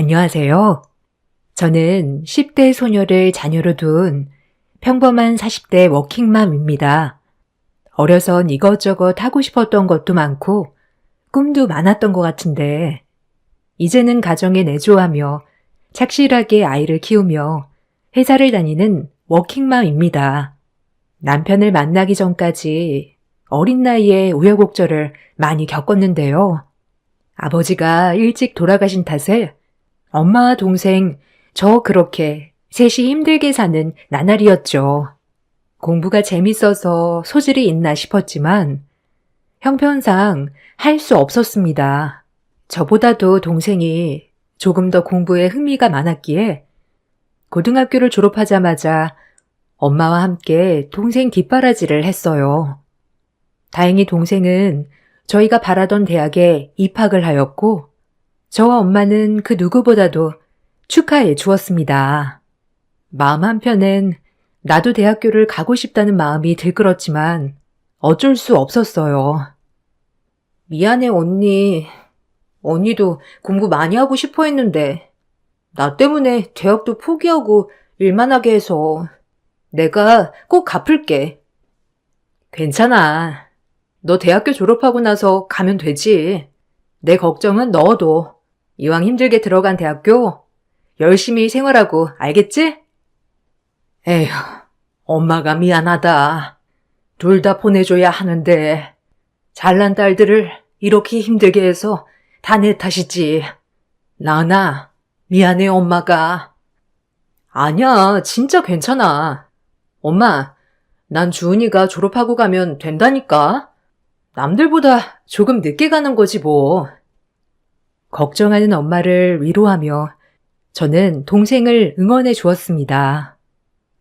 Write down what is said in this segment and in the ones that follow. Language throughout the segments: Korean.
안녕하세요. 저는 10대 소녀를 자녀로 둔 평범한 40대 워킹맘입니다. 어려선 이것저것 하고 싶었던 것도 많고 꿈도 많았던 것 같은데 이제는 가정에 내조하며 착실하게 아이를 키우며 회사를 다니는 워킹맘입니다. 남편을 만나기 전까지 어린 나이에 우여곡절을 많이 겪었는데요. 아버지가 일찍 돌아가신 탓에 엄마와 동생 저 그렇게 셋이 힘들게 사는 나날이었죠. 공부가 재밌어서 소질이 있나 싶었지만 형편상 할 수 없었습니다. 저보다도 동생이 조금 더 공부에 흥미가 많았기에 고등학교를 졸업하자마자 엄마와 함께 동생 뒷바라지를 했어요. 다행히 동생은 저희가 바라던 대학에 입학을 하였고 저와 엄마는 그 누구보다도 축하해 주었습니다. 마음 한편엔 나도 대학교를 가고 싶다는 마음이 들끓었지만 어쩔 수 없었어요. 미안해 언니. 언니도 공부 많이 하고 싶어 했는데 나 때문에 대학도 포기하고 일만 하게 해서 내가 꼭 갚을게. 괜찮아. 너 대학교 졸업하고 나서 가면 되지. 내 걱정은 넣어둬. 이왕 힘들게 들어간 대학교 열심히 생활하고 알겠지? 에휴, 엄마가 미안하다. 둘 다 보내줘야 하는데 잘난 딸들을 이렇게 힘들게 해서 다 내 탓이지. 나나 미안해 엄마가. 아니야, 진짜 괜찮아. 엄마, 난 주은이가 졸업하고 가면 된다니까. 남들보다 조금 늦게 가는 거지 뭐. 걱정하는 엄마를 위로하며 저는 동생을 응원해 주었습니다.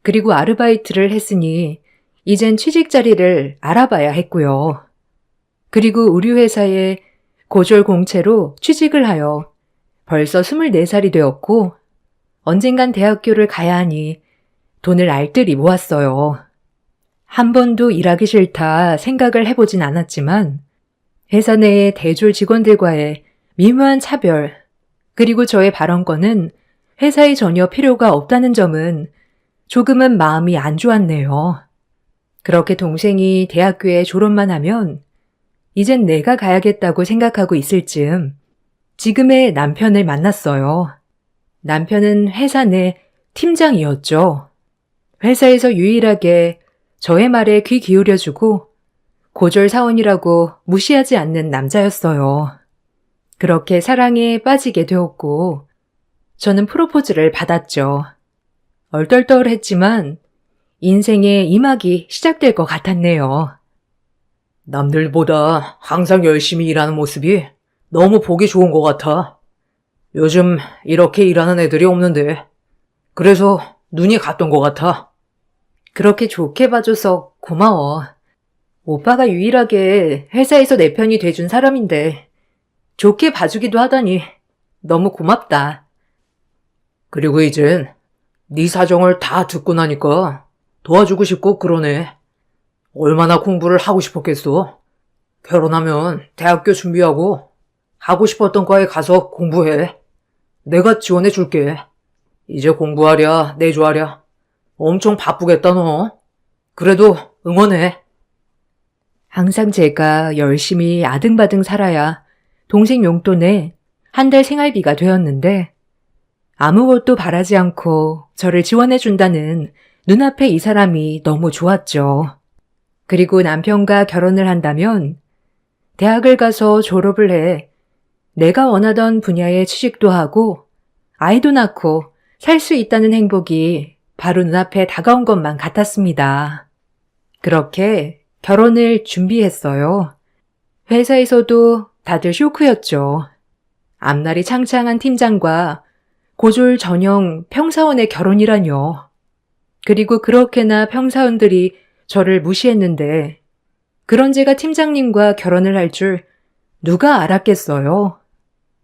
그리고 아르바이트를 했으니 이젠 취직 자리를 알아봐야 했고요. 그리고 우리 회사에 고졸 공채로 취직을 하여 벌써 24살이 되었고 언젠간 대학교를 가야 하니 돈을 알뜰히 모았어요. 한 번도 일하기 싫다 생각을 해보진 않았지만 회사 내의 대졸 직원들과의 미묘한 차별, 그리고 저의 발언권은 회사에 전혀 필요가 없다는 점은 조금은 마음이 안 좋았네요. 그렇게 동생이 대학교에 졸업만 하면 이젠 내가 가야겠다고 생각하고 있을 즈음 지금의 남편을 만났어요. 남편은 회사 내 팀장이었죠. 회사에서 유일하게 저의 말에 귀 기울여주고 고졸 사원이라고 무시하지 않는 남자였어요. 그렇게 사랑에 빠지게 되었고 저는 프로포즈를 받았죠. 얼떨떨했지만 인생의 이막이 시작될 것 같았네요. 남들보다 항상 열심히 일하는 모습이 너무 보기 좋은 것 같아. 요즘 이렇게 일하는 애들이 없는데 그래서 눈이 갔던 것 같아. 그렇게 좋게 봐줘서 고마워. 오빠가 유일하게 회사에서 내 편이 돼준 사람인데 좋게 봐주기도 하다니 너무 고맙다. 그리고 이젠 네 사정을 다 듣고 나니까 도와주고 싶고 그러네. 얼마나 공부를 하고 싶었겠어. 결혼하면 대학교 준비하고 하고 싶었던 과에 가서 공부해. 내가 지원해 줄게. 이제 공부하랴 내조하랴 엄청 바쁘겠다 너. 그래도 응원해. 항상 제가 열심히 아등바등 살아야 동생 용돈에 한 달 생활비가 되었는데 아무것도 바라지 않고 저를 지원해준다는 눈앞에 이 사람이 너무 좋았죠. 그리고 남편과 결혼을 한다면 대학을 가서 졸업을 해 내가 원하던 분야에 취직도 하고 아이도 낳고 살 수 있다는 행복이 바로 눈앞에 다가온 것만 같았습니다. 그렇게 결혼을 준비했어요. 회사에서도 다들 쇼크였죠. 앞날이 창창한 팀장과 고졸 전형 평사원의 결혼이라뇨. 그리고 그렇게나 평사원들이 저를 무시했는데 그런 제가 팀장님과 결혼을 할 줄 누가 알았겠어요.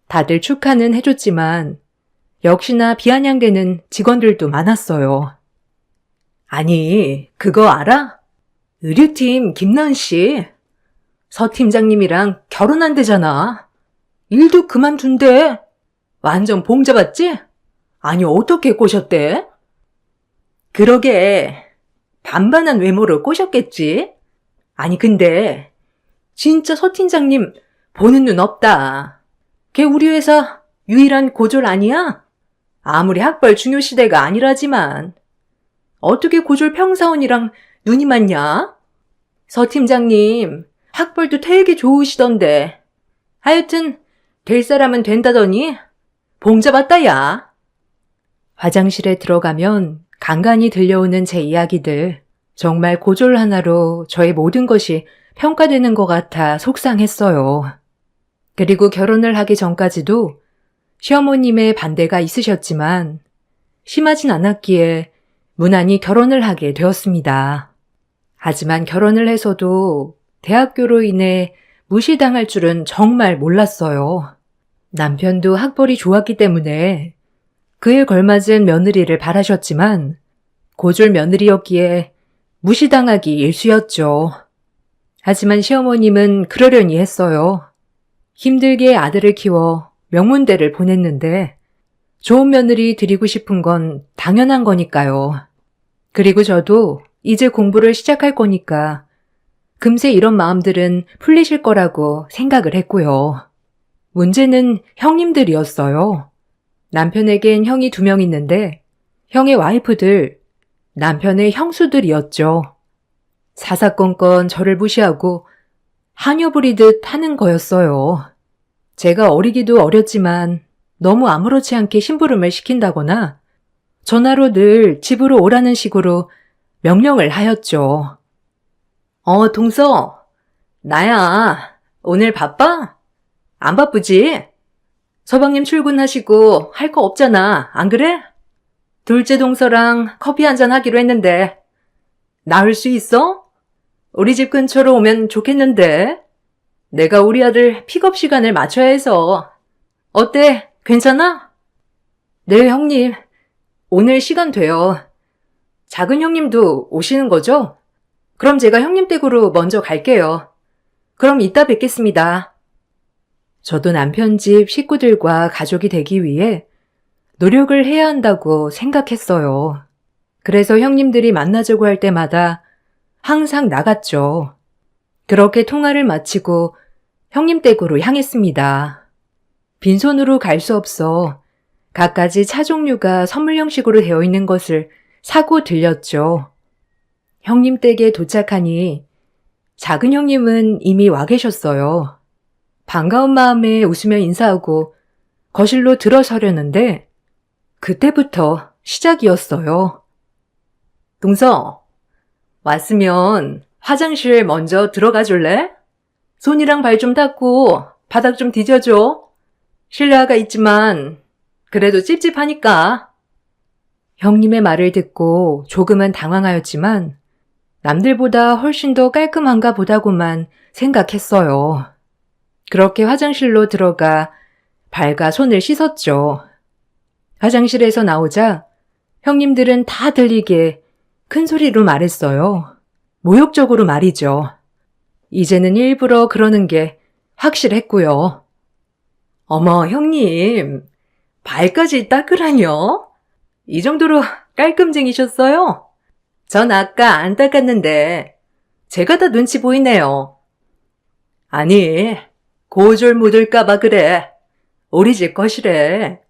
다들 축하는 해줬지만 역시나 비아냥대는 직원들도 많았어요. 아니, 그거 알아? 의류팀 김나은 씨. 서 팀장님이랑 결혼한대잖아. 일도 그만둔대. 완전 봉 잡았지? 아니, 어떻게 꼬셨대? 그러게, 반반한 외모로 꼬셨겠지? 아니, 근데, 진짜 서 팀장님 보는 눈 없다. 걔 우리 회사 유일한 고졸 아니야? 아무리 학벌 중요시대가 아니라지만, 어떻게 고졸 평사원이랑 눈이 맞냐? 서 팀장님, 학벌도 되게 좋으시던데. 하여튼, 될 사람은 된다더니, 봉 잡았다, 야. 화장실에 들어가면 간간히 들려오는 제 이야기들. 정말 고졸 하나로 저의 모든 것이 평가되는 것 같아 속상했어요. 그리고 결혼을 하기 전까지도 시어머님의 반대가 있으셨지만 심하진 않았기에 무난히 결혼을 하게 되었습니다. 하지만 결혼을 해서도 대학교로 인해 무시당할 줄은 정말 몰랐어요. 남편도 학벌이 좋았기 때문에 그에 걸맞은 며느리를 바라셨지만 고졸 며느리였기에 무시당하기 일쑤였죠. 하지만 시어머님은 그러려니 했어요. 힘들게 아들을 키워 명문대를 보냈는데 좋은 며느리 드리고 싶은 건 당연한 거니까요. 그리고 저도 이제 공부를 시작할 거니까 금세 이런 마음들은 풀리실 거라고 생각을 했고요. 문제는 형님들이었어요. 남편에겐 형이 2명 있는데 형의 와이프들, 남편의 형수들이었죠. 사사건건 저를 무시하고 하녀 부리듯 하는 거였어요. 제가 어리기도 어렸지만 너무 아무렇지 않게 심부름을 시킨다거나 전화로 늘 집으로 오라는 식으로 명령을 하였죠. 동서, 나야. 오늘 바빠? 안 바쁘지? 서방님 출근하시고 할 거 없잖아. 안 그래? 둘째 동서랑 커피 한잔 하기로 했는데 나올 수 있어? 우리 집 근처로 오면 좋겠는데. 내가 우리 아들 픽업 시간을 맞춰야 해서. 어때? 괜찮아? 네, 형님. 오늘 시간 돼요. 작은 형님도 오시는 거죠? 그럼 제가 형님 댁으로 먼저 갈게요. 그럼 이따 뵙겠습니다. 저도 남편 집 식구들과 가족이 되기 위해 노력을 해야 한다고 생각했어요. 그래서 형님들이 만나자고 할 때마다 항상 나갔죠. 그렇게 통화를 마치고 형님 댁으로 향했습니다. 빈손으로 갈 수 없어 갖가지 차 종류가 선물 형식으로 되어 있는 것을 사고 들렸죠. 형님 댁에 도착하니 작은 형님은 이미 와 계셨어요. 반가운 마음에 웃으며 인사하고 거실로 들어서려는데 그때부터 시작이었어요. 동서, 왔으면 화장실 먼저 들어가 줄래? 손이랑 발 좀 닦고 바닥 좀 뒤져줘. 실내화가 있지만 그래도 찝찝하니까. 형님의 말을 듣고 조금은 당황하였지만 남들보다 훨씬 더 깔끔한가 보다고만 생각했어요. 그렇게 화장실로 들어가 발과 손을 씻었죠. 화장실에서 나오자 형님들은 다 들리게 큰 소리로 말했어요. 모욕적으로 말이죠. 이제는 일부러 그러는 게 확실했고요. 어머, 형님, 발까지 닦으라뇨? 이 정도로 깔끔쟁이셨어요? 전 아까 안 닦았는데 제가 다 눈치 보이네요. 아니, 고졸 묻을까봐 그래. 우리 집 거실에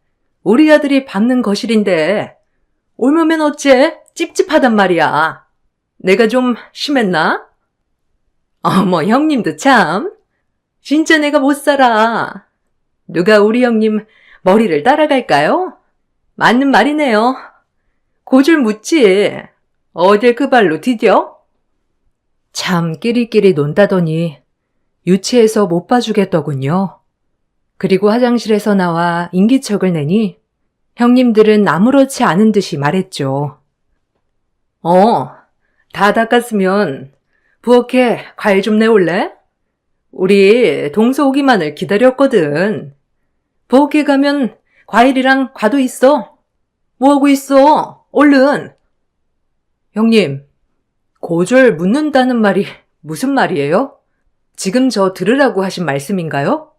우리 아들이 밟는 거실인데 옮으면 어째 찝찝하단 말이야. 내가 좀 심했나? 어머, 형님도 참. 진짜 내가 못 살아. 누가 우리 형님 머리를 따라갈까요? 맞는 말이네요. 고졸 묻지. 어딜 그 발로 디뎌? 참 끼리끼리 논다더니 유치해서 못 봐주겠더군요. 그리고 화장실에서 나와 인기척을 내니 형님들은 아무렇지 않은 듯이 말했죠. 다 닦았으면 부엌에 과일 좀 내올래? 우리 동서 오기만을 기다렸거든. 부엌에 가면 과일이랑 과도 있어. 뭐하고 있어? 얼른. 형님, 고졸 묻는다는 말이 무슨 말이에요? 지금 저 들으라고 하신 말씀인가요?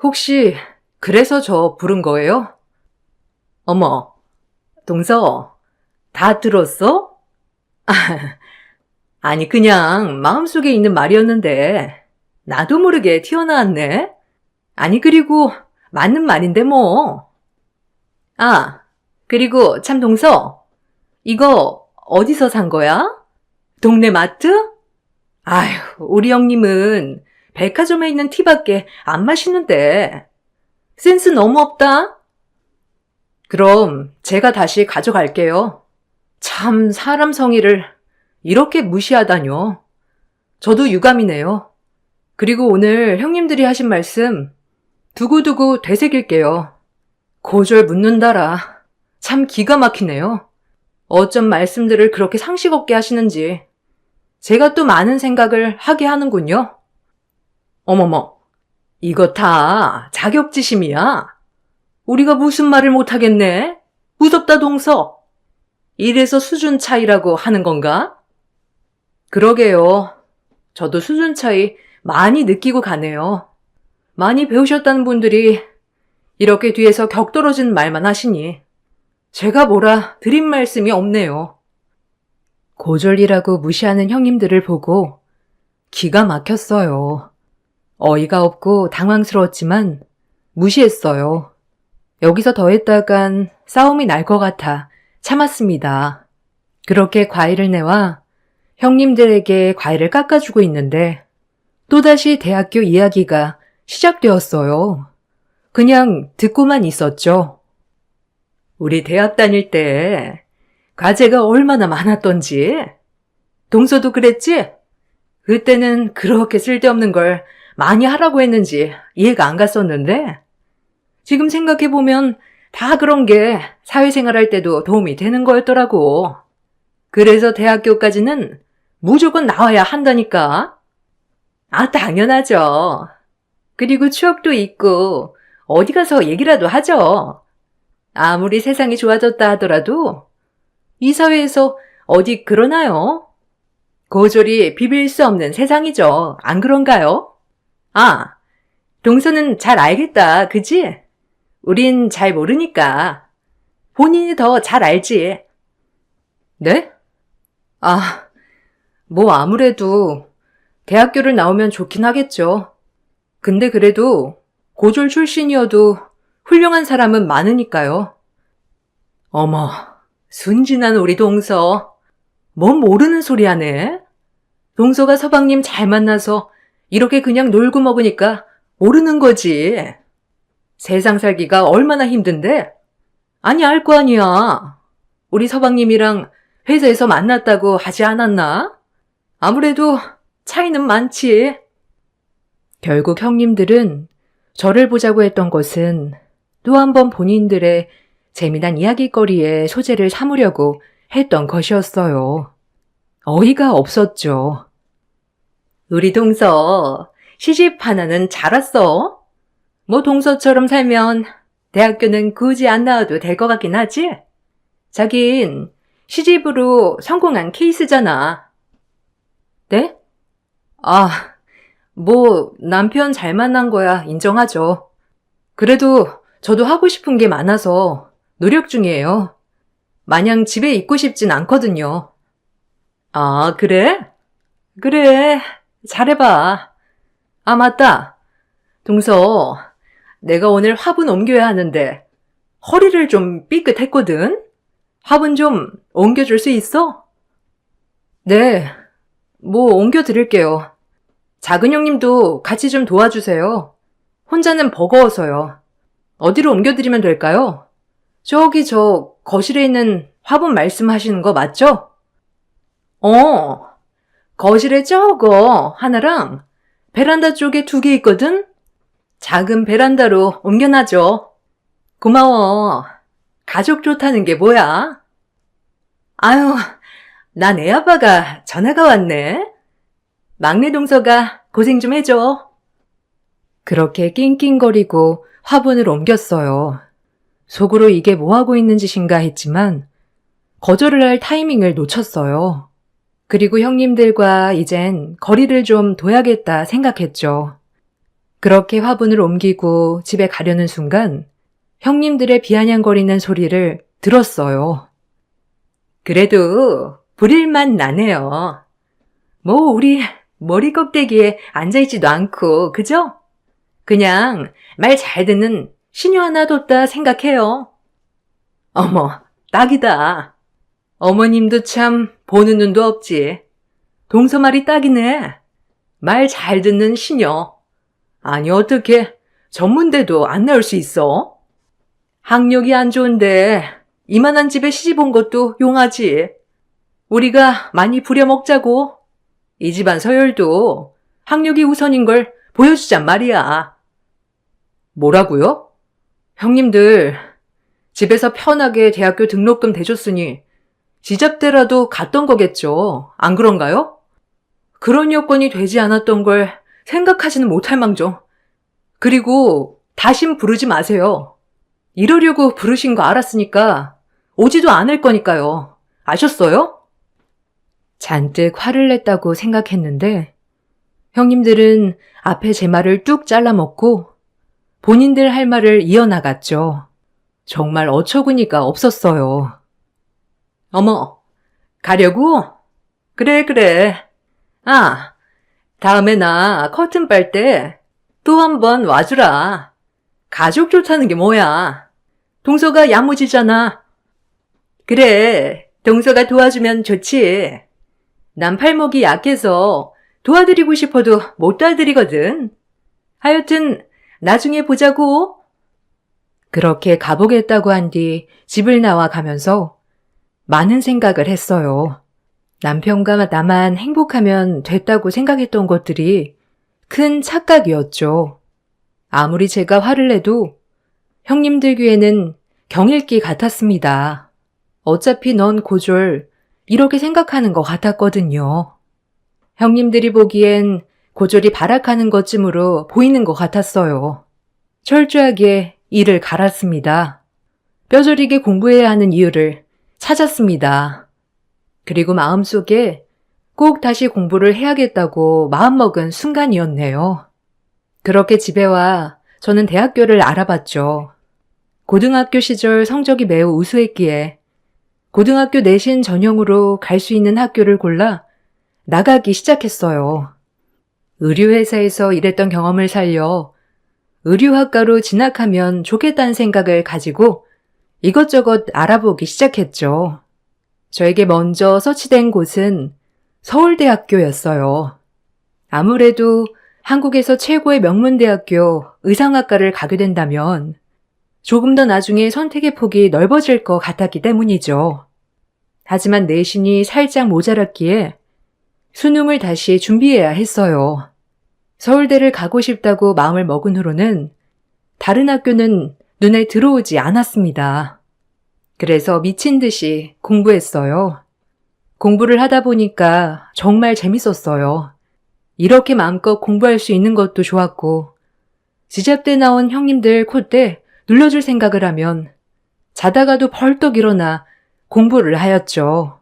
혹시 그래서 저 부른 거예요? 어머, 동서, 다 들었어? 아니, 그냥 마음속에 있는 말이었는데, 나도 모르게 튀어나왔네? 아니, 그리고, 맞는 말인데, 뭐. 아, 그리고 참, 동서, 이거 어디서 산 거야? 동네 마트? 아휴, 우리 형님은 백화점에 있는 티밖에 안 마시는데, 센스 너무 없다? 그럼 제가 다시 가져갈게요. 참, 사람 성의를 이렇게 무시하다뇨. 저도 유감이네요. 그리고 오늘 형님들이 하신 말씀 두고두고 되새길게요. 고졸 묻는다라. 참 기가 막히네요. 어쩜 말씀들을 그렇게 상식 없게 하시는지 제가 또 많은 생각을 하게 하는군요. 어머머, 이거 다 자격지심이야. 우리가 무슨 말을 못하겠네? 무섭다 동서. 이래서 수준 차이라고 하는 건가? 그러게요. 저도 수준 차이 많이 느끼고 가네요. 많이 배우셨다는 분들이 이렇게 뒤에서 격떨어진 말만 하시니 제가 뭐라 드린 말씀이 없네요. 고졸이라고 무시하는 형님들을 보고 기가 막혔어요. 어이가 없고 당황스러웠지만 무시했어요. 여기서 더 했다간 싸움이 날 것 같아 참았습니다. 그렇게 과일을 내와 형님들에게 과일을 깎아주고 있는데 또다시 대학교 이야기가 시작되었어요. 그냥 듣고만 있었죠. 우리 대학 다닐 때 과제가 얼마나 많았던지. 동서도 그랬지? 그때는 그렇게 쓸데없는 걸 많이 하라고 했는지 이해가 안 갔었는데 지금 생각해보면 다 그런 게 사회생활 할 때도 도움이 되는 거였더라고. 그래서 대학교까지는 무조건 나와야 한다니까. 아, 당연하죠. 그리고 추억도 있고 어디 가서 얘기라도 하죠. 아무리 세상이 좋아졌다 하더라도 이 사회에서 어디 그러나요? 고졸이 비빌 수 없는 세상이죠. 안 그런가요? 아, 동서는 잘 알겠다, 그지? 우린 잘 모르니까. 본인이 더 잘 알지. 네? 아, 뭐 아무래도 대학교를 나오면 좋긴 하겠죠. 근데 그래도 고졸 출신이어도 훌륭한 사람은 많으니까요. 어머, 순진한 우리 동서. 뭔 모르는 소리 하네? 동서가 서방님 잘 만나서 이렇게 그냥 놀고 먹으니까 모르는 거지. 세상 살기가 얼마나 힘든데? 아니, 알 거 아니야. 우리 서방님이랑 회사에서 만났다고 하지 않았나? 아무래도 차이는 많지. 결국 형님들은 저를 보자고 했던 것은 또 한 번 본인들의 재미난 이야기거리에 소재를 삼으려고 했던 것이었어요. 어이가 없었죠. 우리 동서, 시집 하나는 잘 왔어. 뭐 동서처럼 살면 대학교는 굳이 안 나와도 될 것 같긴 하지? 자긴 시집으로 성공한 케이스잖아. 네? 아, 뭐 남편 잘 만난 거야 인정하죠. 그래도 저도 하고 싶은 게 많아서 노력 중이에요. 마냥 집에 있고 싶진 않거든요. 아, 그래? 그래, 잘해봐. 아, 맞다. 동서, 내가 오늘 화분 옮겨야 하는데 허리를 좀 삐끗했거든? 화분 좀 옮겨줄 수 있어? 네, 뭐 옮겨드릴게요. 작은 형님도 같이 좀 도와주세요. 혼자는 버거워서요. 어디로 옮겨드리면 될까요? 저기 저 거실에 있는 화분 말씀하시는 거 맞죠? 거실에 저거 하나랑 베란다 쪽에 2개 있거든? 작은 베란다로 옮겨놔줘. 고마워. 가족 좋다는 게 뭐야? 아유, 난 애 아빠가 전화가 왔네. 막내 동서가 고생 좀 해줘. 그렇게 낑낑거리고 화분을 옮겼어요. 속으로 이게 뭐하고 있는 짓인가 했지만 거절을 할 타이밍을 놓쳤어요. 그리고 형님들과 이젠 거리를 좀 둬야겠다 생각했죠. 그렇게 화분을 옮기고 집에 가려는 순간 형님들의 비아냥거리는 소리를 들었어요. 그래도 부릴만 나네요. 뭐 우리 머리 껍데기에 앉아있지도 않고 그죠? 그냥 말 잘 듣는 시녀 하나 뒀다 생각해요. 어머, 딱이다. 어머님도 참 보는 눈도 없지. 동서 말이 딱이네. 말 잘 듣는 시녀. 아니 어떻게 전문대도 안 나올 수 있어? 학력이 안 좋은데 이만한 집에 시집 온 것도 용하지. 우리가 많이 부려먹자고. 이 집안 서열도 학력이 우선인 걸 보여주잔 말이야. 뭐라고요? 형님들 집에서 편하게 대학교 등록금 대줬으니 지잡대라도 갔던 거겠죠. 안 그런가요? 그런 여건이 되지 않았던 걸 생각하지는 못할 망정. 그리고 다신 부르지 마세요. 이러려고 부르신 거 알았으니까 오지도 않을 거니까요. 아셨어요? 잔뜩 화를 냈다고 생각했는데 형님들은 앞에 제 말을 뚝 잘라먹고 본인들 할 말을 이어나갔죠. 정말 어처구니가 없었어요. 어머, 가려고? 그래. 아, 다음에 나 커튼 빨 때 또 한번 와주라. 가족 좋다는 게 뭐야? 동서가 야무지잖아. 그래, 동서가 도와주면 좋지. 난 팔목이 약해서 도와드리고 싶어도 못 도와드리거든. 하여튼 나중에 보자고. 그렇게 가보겠다고 한 뒤 집을 나와 가면서 많은 생각을 했어요. 남편과 나만 행복하면 됐다고 생각했던 것들이 큰 착각이었죠. 아무리 제가 화를 내도 형님들 귀에는 경일기 같았습니다. 어차피 넌 고졸 이렇게 생각하는 것 같았거든요. 형님들이 보기엔 고졸이 발악하는 것쯤으로 보이는 것 같았어요. 철저하게 이를 갈았습니다. 뼈저리게 공부해야 하는 이유를 찾았습니다. 그리고 마음속에 꼭 다시 공부를 해야겠다고 마음먹은 순간이었네요. 그렇게 집에 와 저는 대학교를 알아봤죠. 고등학교 시절 성적이 매우 우수했기에 고등학교 내신 전형으로 갈 수 있는 학교를 골라 나가기 시작했어요. 의류회사에서 일했던 경험을 살려 의류학과로 진학하면 좋겠다는 생각을 가지고 이것저것 알아보기 시작했죠. 저에게 먼저 서치된 곳은 서울대학교였어요. 아무래도 한국에서 최고의 명문대학교 의상학과를 가게 된다면 조금 더 나중에 선택의 폭이 넓어질 것 같았기 때문이죠. 하지만 내신이 살짝 모자랐기에 수능을 다시 준비해야 했어요. 서울대를 가고 싶다고 마음을 먹은 후로는 다른 학교는 눈에 들어오지 않았습니다. 그래서 미친 듯이 공부했어요. 공부를 하다 보니까 정말 재밌었어요. 이렇게 마음껏 공부할 수 있는 것도 좋았고 지잡대 나온 형님들 콧대 눌러줄 생각을 하면 자다가도 벌떡 일어나 공부를 하였죠.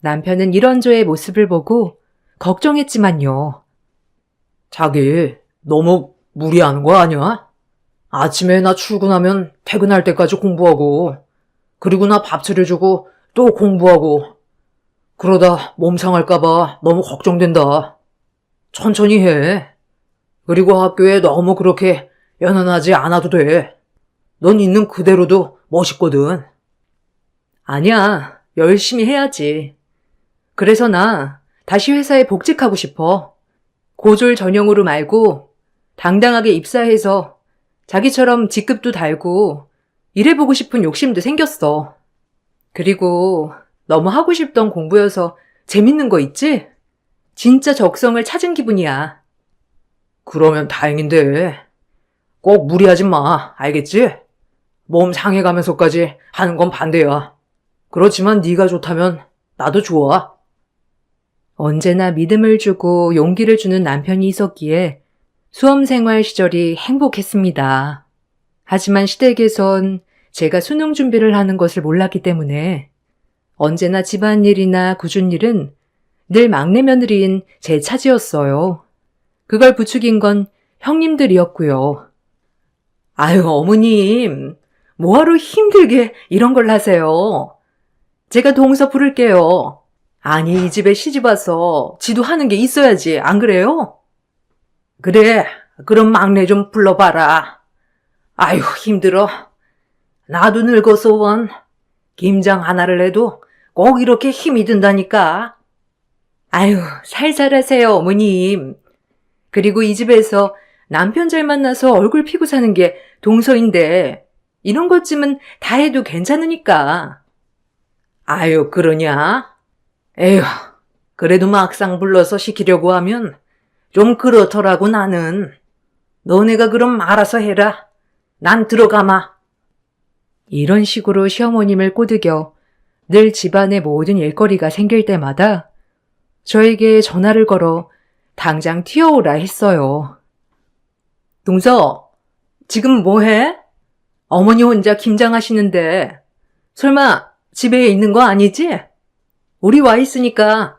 남편은 이런 저의 모습을 보고 걱정했지만요. 자기, 너무 무리하는 거 아니야? 아침에 나 출근하면 퇴근할 때까지 공부하고, 그리고 나 밥 차려주고 또 공부하고, 그러다 몸 상할까봐 너무 걱정된다. 천천히 해. 그리고 학교에 너무 그렇게 연연하지 않아도 돼. 넌 있는 그대로도 멋있거든. 아니야, 열심히 해야지. 그래서 나 다시 회사에 복직하고 싶어. 고졸 전형으로 말고 당당하게 입사해서 자기처럼 직급도 달고 일해보고 싶은 욕심도 생겼어. 그리고 너무 하고 싶던 공부여서 재밌는 거 있지? 진짜 적성을 찾은 기분이야. 그러면 다행인데, 꼭 무리하지 마, 알겠지? 몸 상해가면서까지 하는 건 반대야. 그렇지만 네가 좋다면 나도 좋아. 언제나 믿음을 주고 용기를 주는 남편이 있었기에 수험생활 시절이 행복했습니다. 하지만 시댁에선 제가 수능 준비를 하는 것을 몰랐기 때문에 언제나 집안일이나 굳은 일은 늘 막내 며느리인 제 차지였어요. 그걸 부추긴 건 형님들이었고요. 아유, 어머님. 뭐하러 힘들게 이런 걸 하세요? 제가 동서 부를게요. 아니, 이 집에 시집 와서 지도 하는 게 있어야지, 안 그래요? 그래, 그럼 막내 좀 불러봐라. 아유, 힘들어. 나도 늙어서 원. 김장 하나를 해도 꼭 이렇게 힘이 든다니까. 아유, 살살하세요, 어머님. 그리고 이 집에서 남편 잘 만나서 얼굴 피고 사는 게 동서인데 이런 것쯤은 다 해도 괜찮으니까. 아유, 그러냐? 에휴, 그래도 막상 불러서 시키려고 하면 좀 그렇더라고, 나는. 너네가 그럼 알아서 해라. 난 들어가마. 이런 식으로 시어머님을 꼬드겨 늘 집안의 모든 일거리가 생길 때마다 저에게 전화를 걸어 당장 튀어오라 했어요. 동서, 지금 뭐해? 어머니 혼자 김장하시는데 설마 집에 있는 거 아니지? 우리 와 있으니까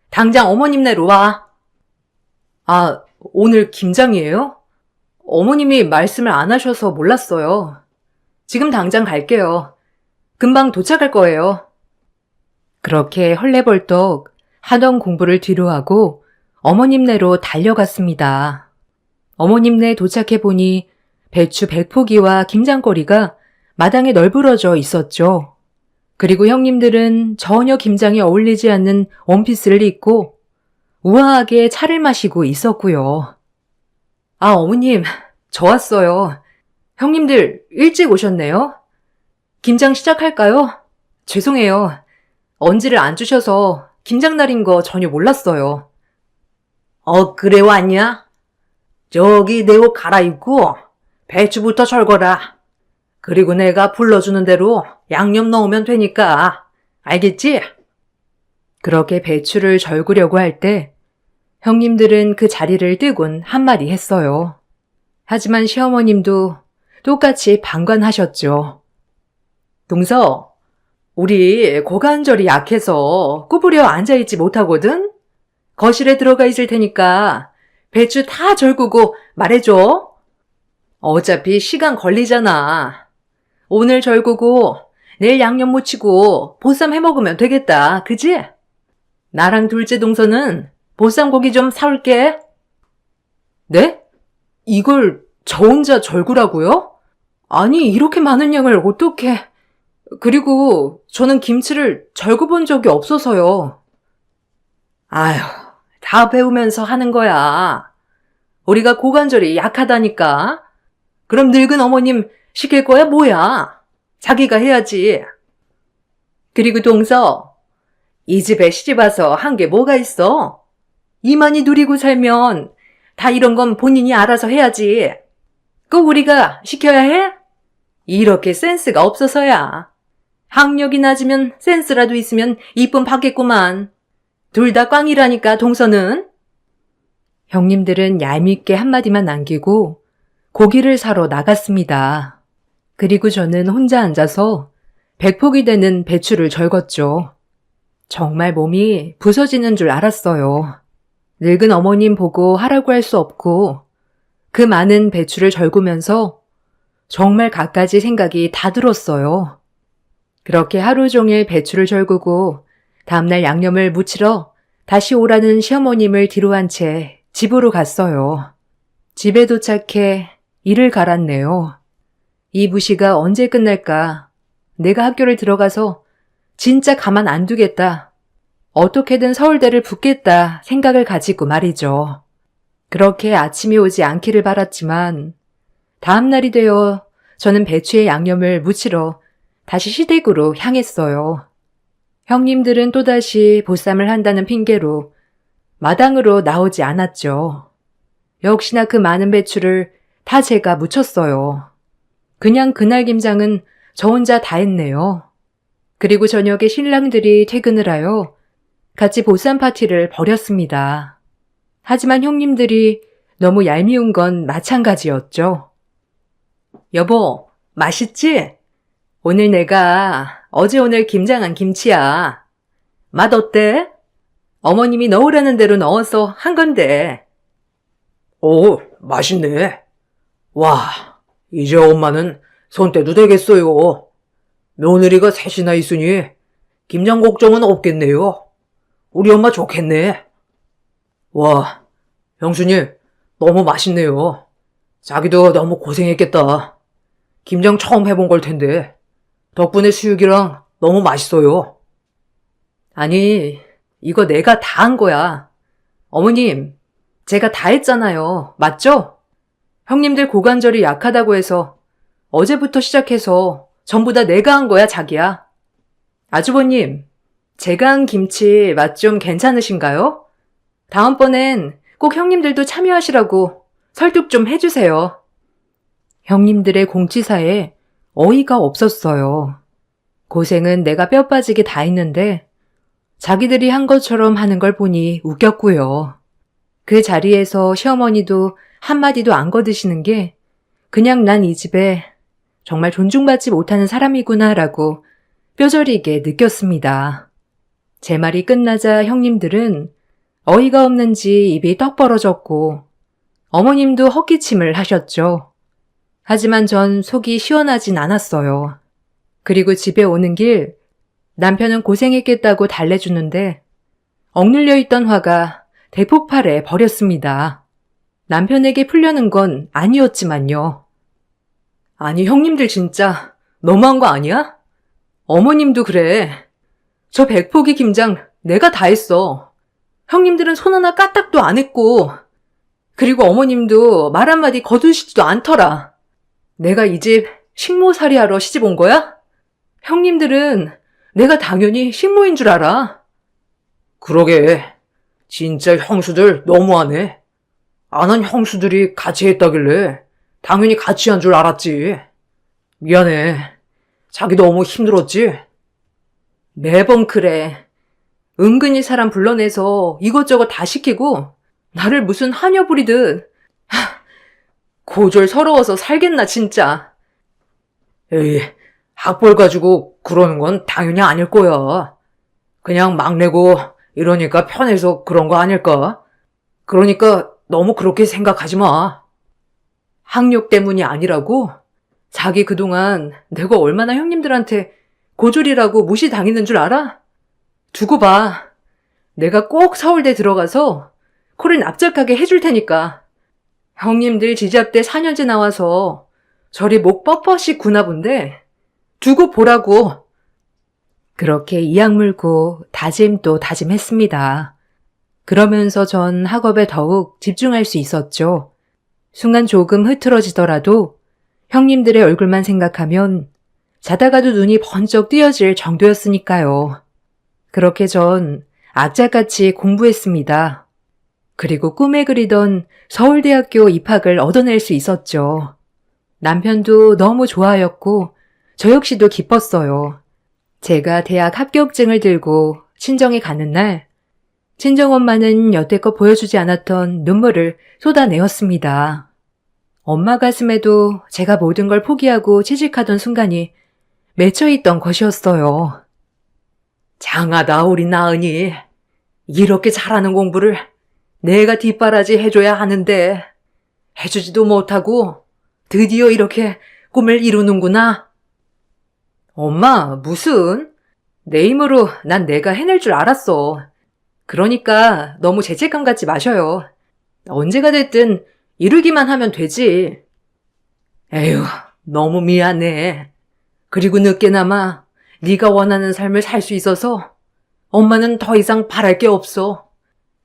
당장 어머님네로 와. 아, 오늘 김장이에요? 어머님이 말씀을 안 하셔서 몰랐어요. 지금 당장 갈게요. 금방 도착할 거예요. 그렇게 헐레벌떡 하던 공부를 뒤로하고 어머님네로 달려갔습니다. 어머님네 도착해보니 배추 100포기와 김장거리가 마당에 널브러져 있었죠. 그리고 형님들은 전혀 김장에 어울리지 않는 원피스를 입고 우아하게 차를 마시고 있었고요. 아, 어머님, 저 왔어요. 형님들 일찍 오셨네요. 김장 시작할까요? 죄송해요. 언지를 안 주셔서 김장날인 거 전혀 몰랐어요. 그래 왔냐? 저기 내 옷 갈아입고 배추부터 절거라. 그리고 내가 불러주는 대로 양념 넣으면 되니까. 알겠지? 그렇게 배추를 절구려고 할 때 형님들은 그 자리를 뜨곤 한마디 했어요. 하지만 시어머님도 똑같이 방관하셨죠. 동서, 우리 고관절이 약해서 구부려 앉아있지 못하거든? 거실에 들어가 있을 테니까 배추 다 절구고 말해줘. 어차피 시간 걸리잖아. 오늘 절구고 내일 양념 무치고 보쌈 해먹으면 되겠다. 그지? 나랑 둘째 동서는 보쌈 고기 좀 사올게. 네? 이걸 저 혼자 절구라고요? 아니, 이렇게 많은 양을 어떻게... 그리고 저는 김치를 절구본 적이 없어서요. 아휴, 다 배우면서 하는 거야. 우리가 고관절이 약하다니까. 그럼 늙은 어머님 시킬 거야 뭐야? 자기가 해야지. 그리고 동서, 이 집에 시집 와서 한 게 뭐가 있어? 이만희 누리고 살면 다 이런 건 본인이 알아서 해야지. 꼭 우리가 시켜야 해? 이렇게 센스가 없어서야. 학력이 낮으면 센스라도 있으면 이쁨 받겠구만. 둘 다 꽝이라니까, 동서는. 형님들은 얄밉게 한마디만 남기고 고기를 사러 나갔습니다. 그리고 저는 혼자 앉아서 100폭이 되는 배추를 절궜죠. 정말 몸이 부서지는 줄 알았어요. 늙은 어머님 보고 하라고 할 수 없고 그 많은 배추를 절구면서 정말 갖가지 생각이 다 들었어요. 그렇게 하루 종일 배추를 절구고 다음날 양념을 무치러 다시 오라는 시어머님을 뒤로한 채 집으로 갔어요. 집에 도착해 이를 갈았네요. 이 무시가 언제 끝날까? 내가 학교를 들어가서 진짜 가만 안 두겠다. 어떻게든 서울대를 붙겠다 생각을 가지고 말이죠. 그렇게 아침이 오지 않기를 바랐지만 다음 날이 되어 저는 배추의 양념을 무치러 다시 시댁으로 향했어요. 형님들은 또다시 보쌈을 한다는 핑계로 마당으로 나오지 않았죠. 역시나 그 많은 배추를 다 제가 무쳤어요. 그냥 그날 김장은 저 혼자 다 했네요. 그리고 저녁에 신랑들이 퇴근을 하여 같이 보쌈 파티를 벌였습니다. 하지만 형님들이 너무 얄미운 건 마찬가지였죠. 여보, 맛있지? 오늘 내가 어제 오늘 김장한 김치야. 맛 어때? 어머님이 넣으라는 대로 넣어서 한 건데. 오, 맛있네. 와, 이제 엄마는 손 떼도 되겠어요. 며느리가 셋이나 있으니 김장 걱정은 없겠네요. 우리 엄마 좋겠네. 와, 형수님, 너무 맛있네요. 자기도 너무 고생했겠다. 김장 처음 해본 걸 텐데 덕분에 수육이랑 너무 맛있어요. 아니, 이거 내가 다 한 거야. 어머님, 제가 다 했잖아요. 맞죠? 형님들 고관절이 약하다고 해서 어제부터 시작해서 전부 다 내가 한 거야, 자기야. 아주버님, 제가 한 김치 맛 좀 괜찮으신가요? 다음번엔 꼭 형님들도 참여하시라고 설득 좀 해주세요. 형님들의 공치사에 어이가 없었어요. 고생은 내가 뼈 빠지게 다 했는데 자기들이 한 것처럼 하는 걸 보니 웃겼고요. 그 자리에서 시어머니도 한마디도 안 거드시는 게 그냥 난 이 집에 정말 존중받지 못하는 사람이구나라고 뼈저리게 느꼈습니다. 제 말이 끝나자 형님들은 어이가 없는지 입이 떡 벌어졌고 어머님도 헛기침을 하셨죠. 하지만 전 속이 시원하진 않았어요. 그리고 집에 오는 길 남편은 고생했겠다고 달래주는데 억눌려 있던 화가 대폭발해 버렸습니다. 남편에게 풀려는 건 아니었지만요. 아니, 형님들 진짜 너무한 거 아니야? 어머님도 그래. 저 100포기 김장 내가 다 했어. 형님들은 손 하나 까딱도 안 했고, 그리고 어머님도 말 한마디 거두시지도 않더라. 내가 이 집 식모살이 하러 시집 온 거야? 형님들은 내가 당연히 식모인 줄 알아. 그러게, 진짜 형수들 너무하네. 안 한 형수들이 같이 했다길래 당연히 같이 한 줄 알았지. 미안해. 자기 너무 힘들었지? 매번 그래. 은근히 사람 불러내서 이것저것 다 시키고 나를 무슨 하녀 부리듯. 고졸 서러워서 살겠나 진짜. 에이, 학벌 가지고 그러는 건 당연히 아닐 거야. 그냥 막내고 이러니까 편해서 그런 거 아닐까? 그러니까 너무 그렇게 생각하지 마. 학력 때문이 아니라고? 자기 그동안 내가 얼마나 형님들한테 고졸이라고 무시당했는 줄 알아? 두고 봐. 내가 꼭 서울대 들어가서 코를 납작하게 해줄 테니까. 형님들 지잡대 4년제 나와서 저리 목 뻣뻣이 구나 본데 두고 보라고. 그렇게 이악 물고 다짐 또 다짐했습니다. 그러면서 전 학업에 더욱 집중할 수 있었죠. 순간 조금 흐트러지더라도 형님들의 얼굴만 생각하면 자다가도 눈이 번쩍 뜨여질 정도였으니까요. 그렇게 전 악착같이 공부했습니다. 그리고 꿈에 그리던 서울대학교 입학을 얻어낼 수 있었죠. 남편도 너무 좋아하였고 저 역시도 기뻤어요. 제가 대학 합격증을 들고 친정에 가는 날 친정엄마는 여태껏 보여주지 않았던 눈물을 쏟아내었습니다. 엄마 가슴에도 제가 모든 걸 포기하고 취직하던 순간이 맺혀있던 것이었어요. 장하다 우리 나은이. 이렇게 잘하는 공부를 내가 뒷바라지 해줘야 하는데 해주지도 못하고 드디어 이렇게 꿈을 이루는구나. 엄마, 무슨? 내 힘으로 난 내가 해낼 줄 알았어. 그러니까 너무 죄책감 갖지 마셔요. 언제가 됐든 이루기만 하면 되지. 에휴, 너무 미안해. 그리고 늦게나마 네가 원하는 삶을 살 수 있어서 엄마는 더 이상 바랄 게 없어.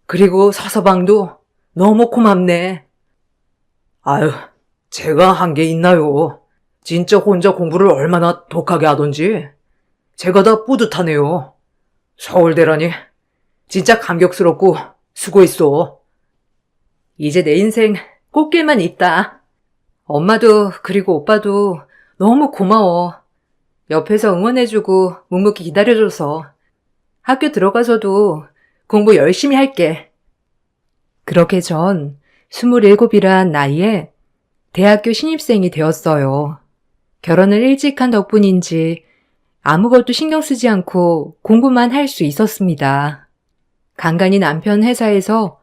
그리고 서서방도 너무 고맙네. 아유, 제가 한 게 있나요? 진짜 혼자 공부를 얼마나 독하게 하던지 제가 다 뿌듯하네요. 서울대라니 진짜 감격스럽고 수고했어. 이제 내 인생 꽃길만 있다. 엄마도 그리고 오빠도 너무 고마워. 옆에서 응원해주고 묵묵히 기다려줘서. 학교 들어가서도 공부 열심히 할게. 그렇게 전 27이란 나이에 대학교 신입생이 되었어요. 결혼을 일찍 한 덕분인지 아무것도 신경 쓰지 않고 공부만 할 수 있었습니다. 간간히 남편 회사에서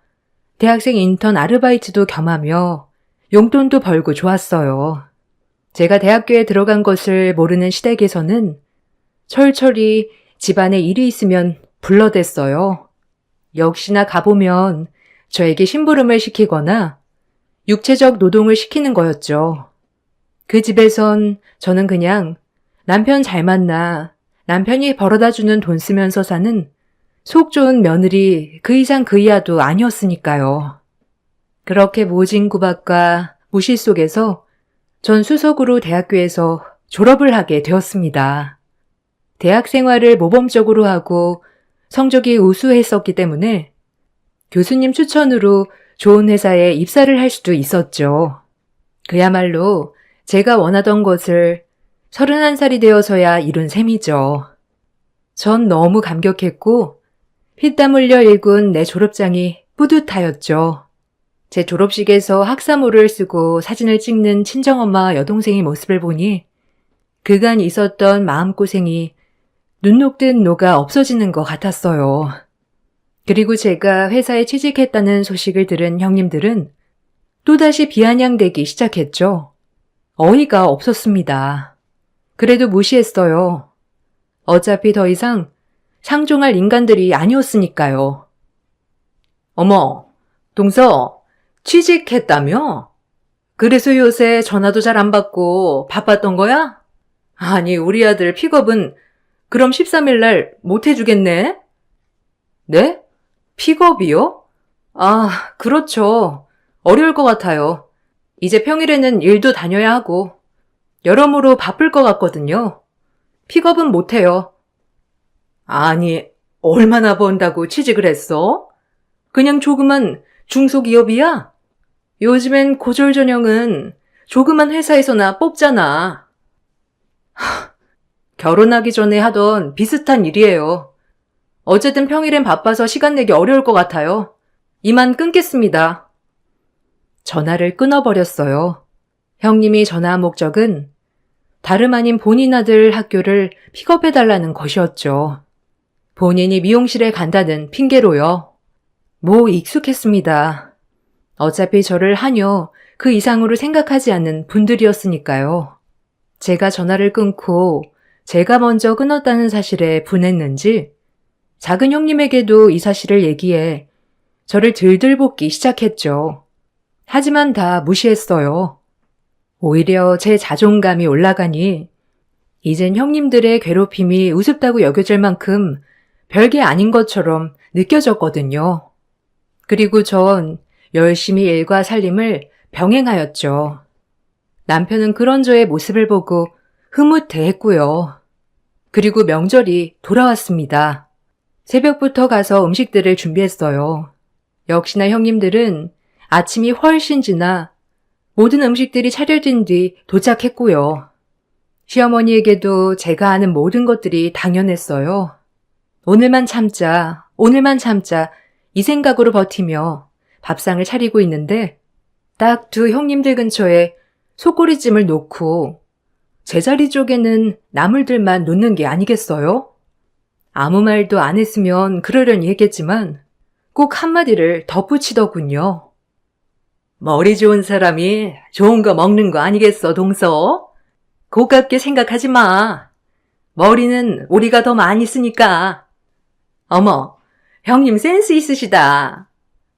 대학생 인턴 아르바이트도 겸하며 용돈도 벌고 좋았어요. 제가 대학교에 들어간 것을 모르는 시댁에서는 철철이 집안에 일이 있으면 불러댔어요. 역시나 가보면 저에게 심부름을 시키거나 육체적 노동을 시키는 거였죠. 그 집에선 저는 그냥 남편 잘 만나 남편이 벌어다주는 돈 쓰면서 사는 속 좋은 며느리 그 이상 그 이하도 아니었으니까요. 그렇게 모진 구박과 무시 속에서 전 수석으로 대학교에서 졸업을 하게 되었습니다. 대학 생활을 모범적으로 하고 성적이 우수했었기 때문에 교수님 추천으로 좋은 회사에 입사를 할 수도 있었죠. 그야말로 제가 원하던 것을 31살이 되어서야 이룬 셈이죠. 전 너무 감격했고 피땀 흘려 읽은 내 졸업장이 뿌듯하였죠. 제 졸업식에서 학사모를 쓰고 사진을 찍는 친정엄마 여동생의 모습을 보니 그간 있었던 마음고생이 눈 녹듯 녹아 없어지는 것 같았어요. 그리고 제가 회사에 취직했다는 소식을 들은 형님들은 또다시 비아냥대기 시작했죠. 어이가 없었습니다. 그래도 무시했어요. 어차피 더 이상 상종할 인간들이 아니었으니까요. 어머, 동서, 취직했다며? 그래서 요새 전화도 잘 안 받고 바빴던 거야? 아니, 우리 아들 픽업은 그럼 13일 날 못 해주겠네? 네? 픽업이요? 아, 그렇죠. 어려울 것 같아요. 이제 평일에는 일도 다녀야 하고 여러모로 바쁠 것 같거든요. 픽업은 못해요. 아니, 얼마나 번다고 취직을 했어? 그냥 조그만 중소기업이야? 요즘엔 고졸 전형은 조그만 회사에서나 뽑잖아. 결혼하기 전에 하던 비슷한 일이에요. 어쨌든 평일엔 바빠서 시간 내기 어려울 것 같아요. 이만 끊겠습니다. 전화를 끊어버렸어요. 형님이 전화한 목적은 다름 아닌 본인 아들 학교를 픽업해달라는 것이었죠. 본인이 미용실에 간다는 핑계로요. 뭐 익숙했습니다. 어차피 저를 하녀 그 이상으로 생각하지 않는 분들이었으니까요. 제가 전화를 끊고 제가 먼저 끊었다는 사실에 분했는지 작은 형님에게도 이 사실을 얘기해 저를 들들 볶기 시작했죠. 하지만 다 무시했어요. 오히려 제 자존감이 올라가니 이젠 형님들의 괴롭힘이 우습다고 여겨질 만큼 별게 아닌 것처럼 느껴졌거든요. 그리고 전 열심히 일과 살림을 병행하였죠. 남편은 그런 저의 모습을 보고 흐뭇해했고요. 그리고 명절이 돌아왔습니다. 새벽부터 가서 음식들을 준비했어요. 역시나 형님들은 아침이 훨씬 지나 모든 음식들이 차려진 뒤 도착했고요. 시어머니에게도 제가 아는 모든 것들이 당연했어요. 오늘만 참자, 오늘만 참자 이 생각으로 버티며 밥상을 차리고 있는데 딱 두 형님들 근처에 속꼬리찜을 놓고 제자리 쪽에는 나물들만 놓는 게 아니겠어요? 아무 말도 안 했으면 그러려니 했겠지만 꼭 한마디를 덧붙이더군요. 머리 좋은 사람이 좋은 거 먹는 거 아니겠어, 동서? 고깝게 생각하지 마. 머리는 우리가 더 많이 쓰니까. 어머, 형님 센스 있으시다.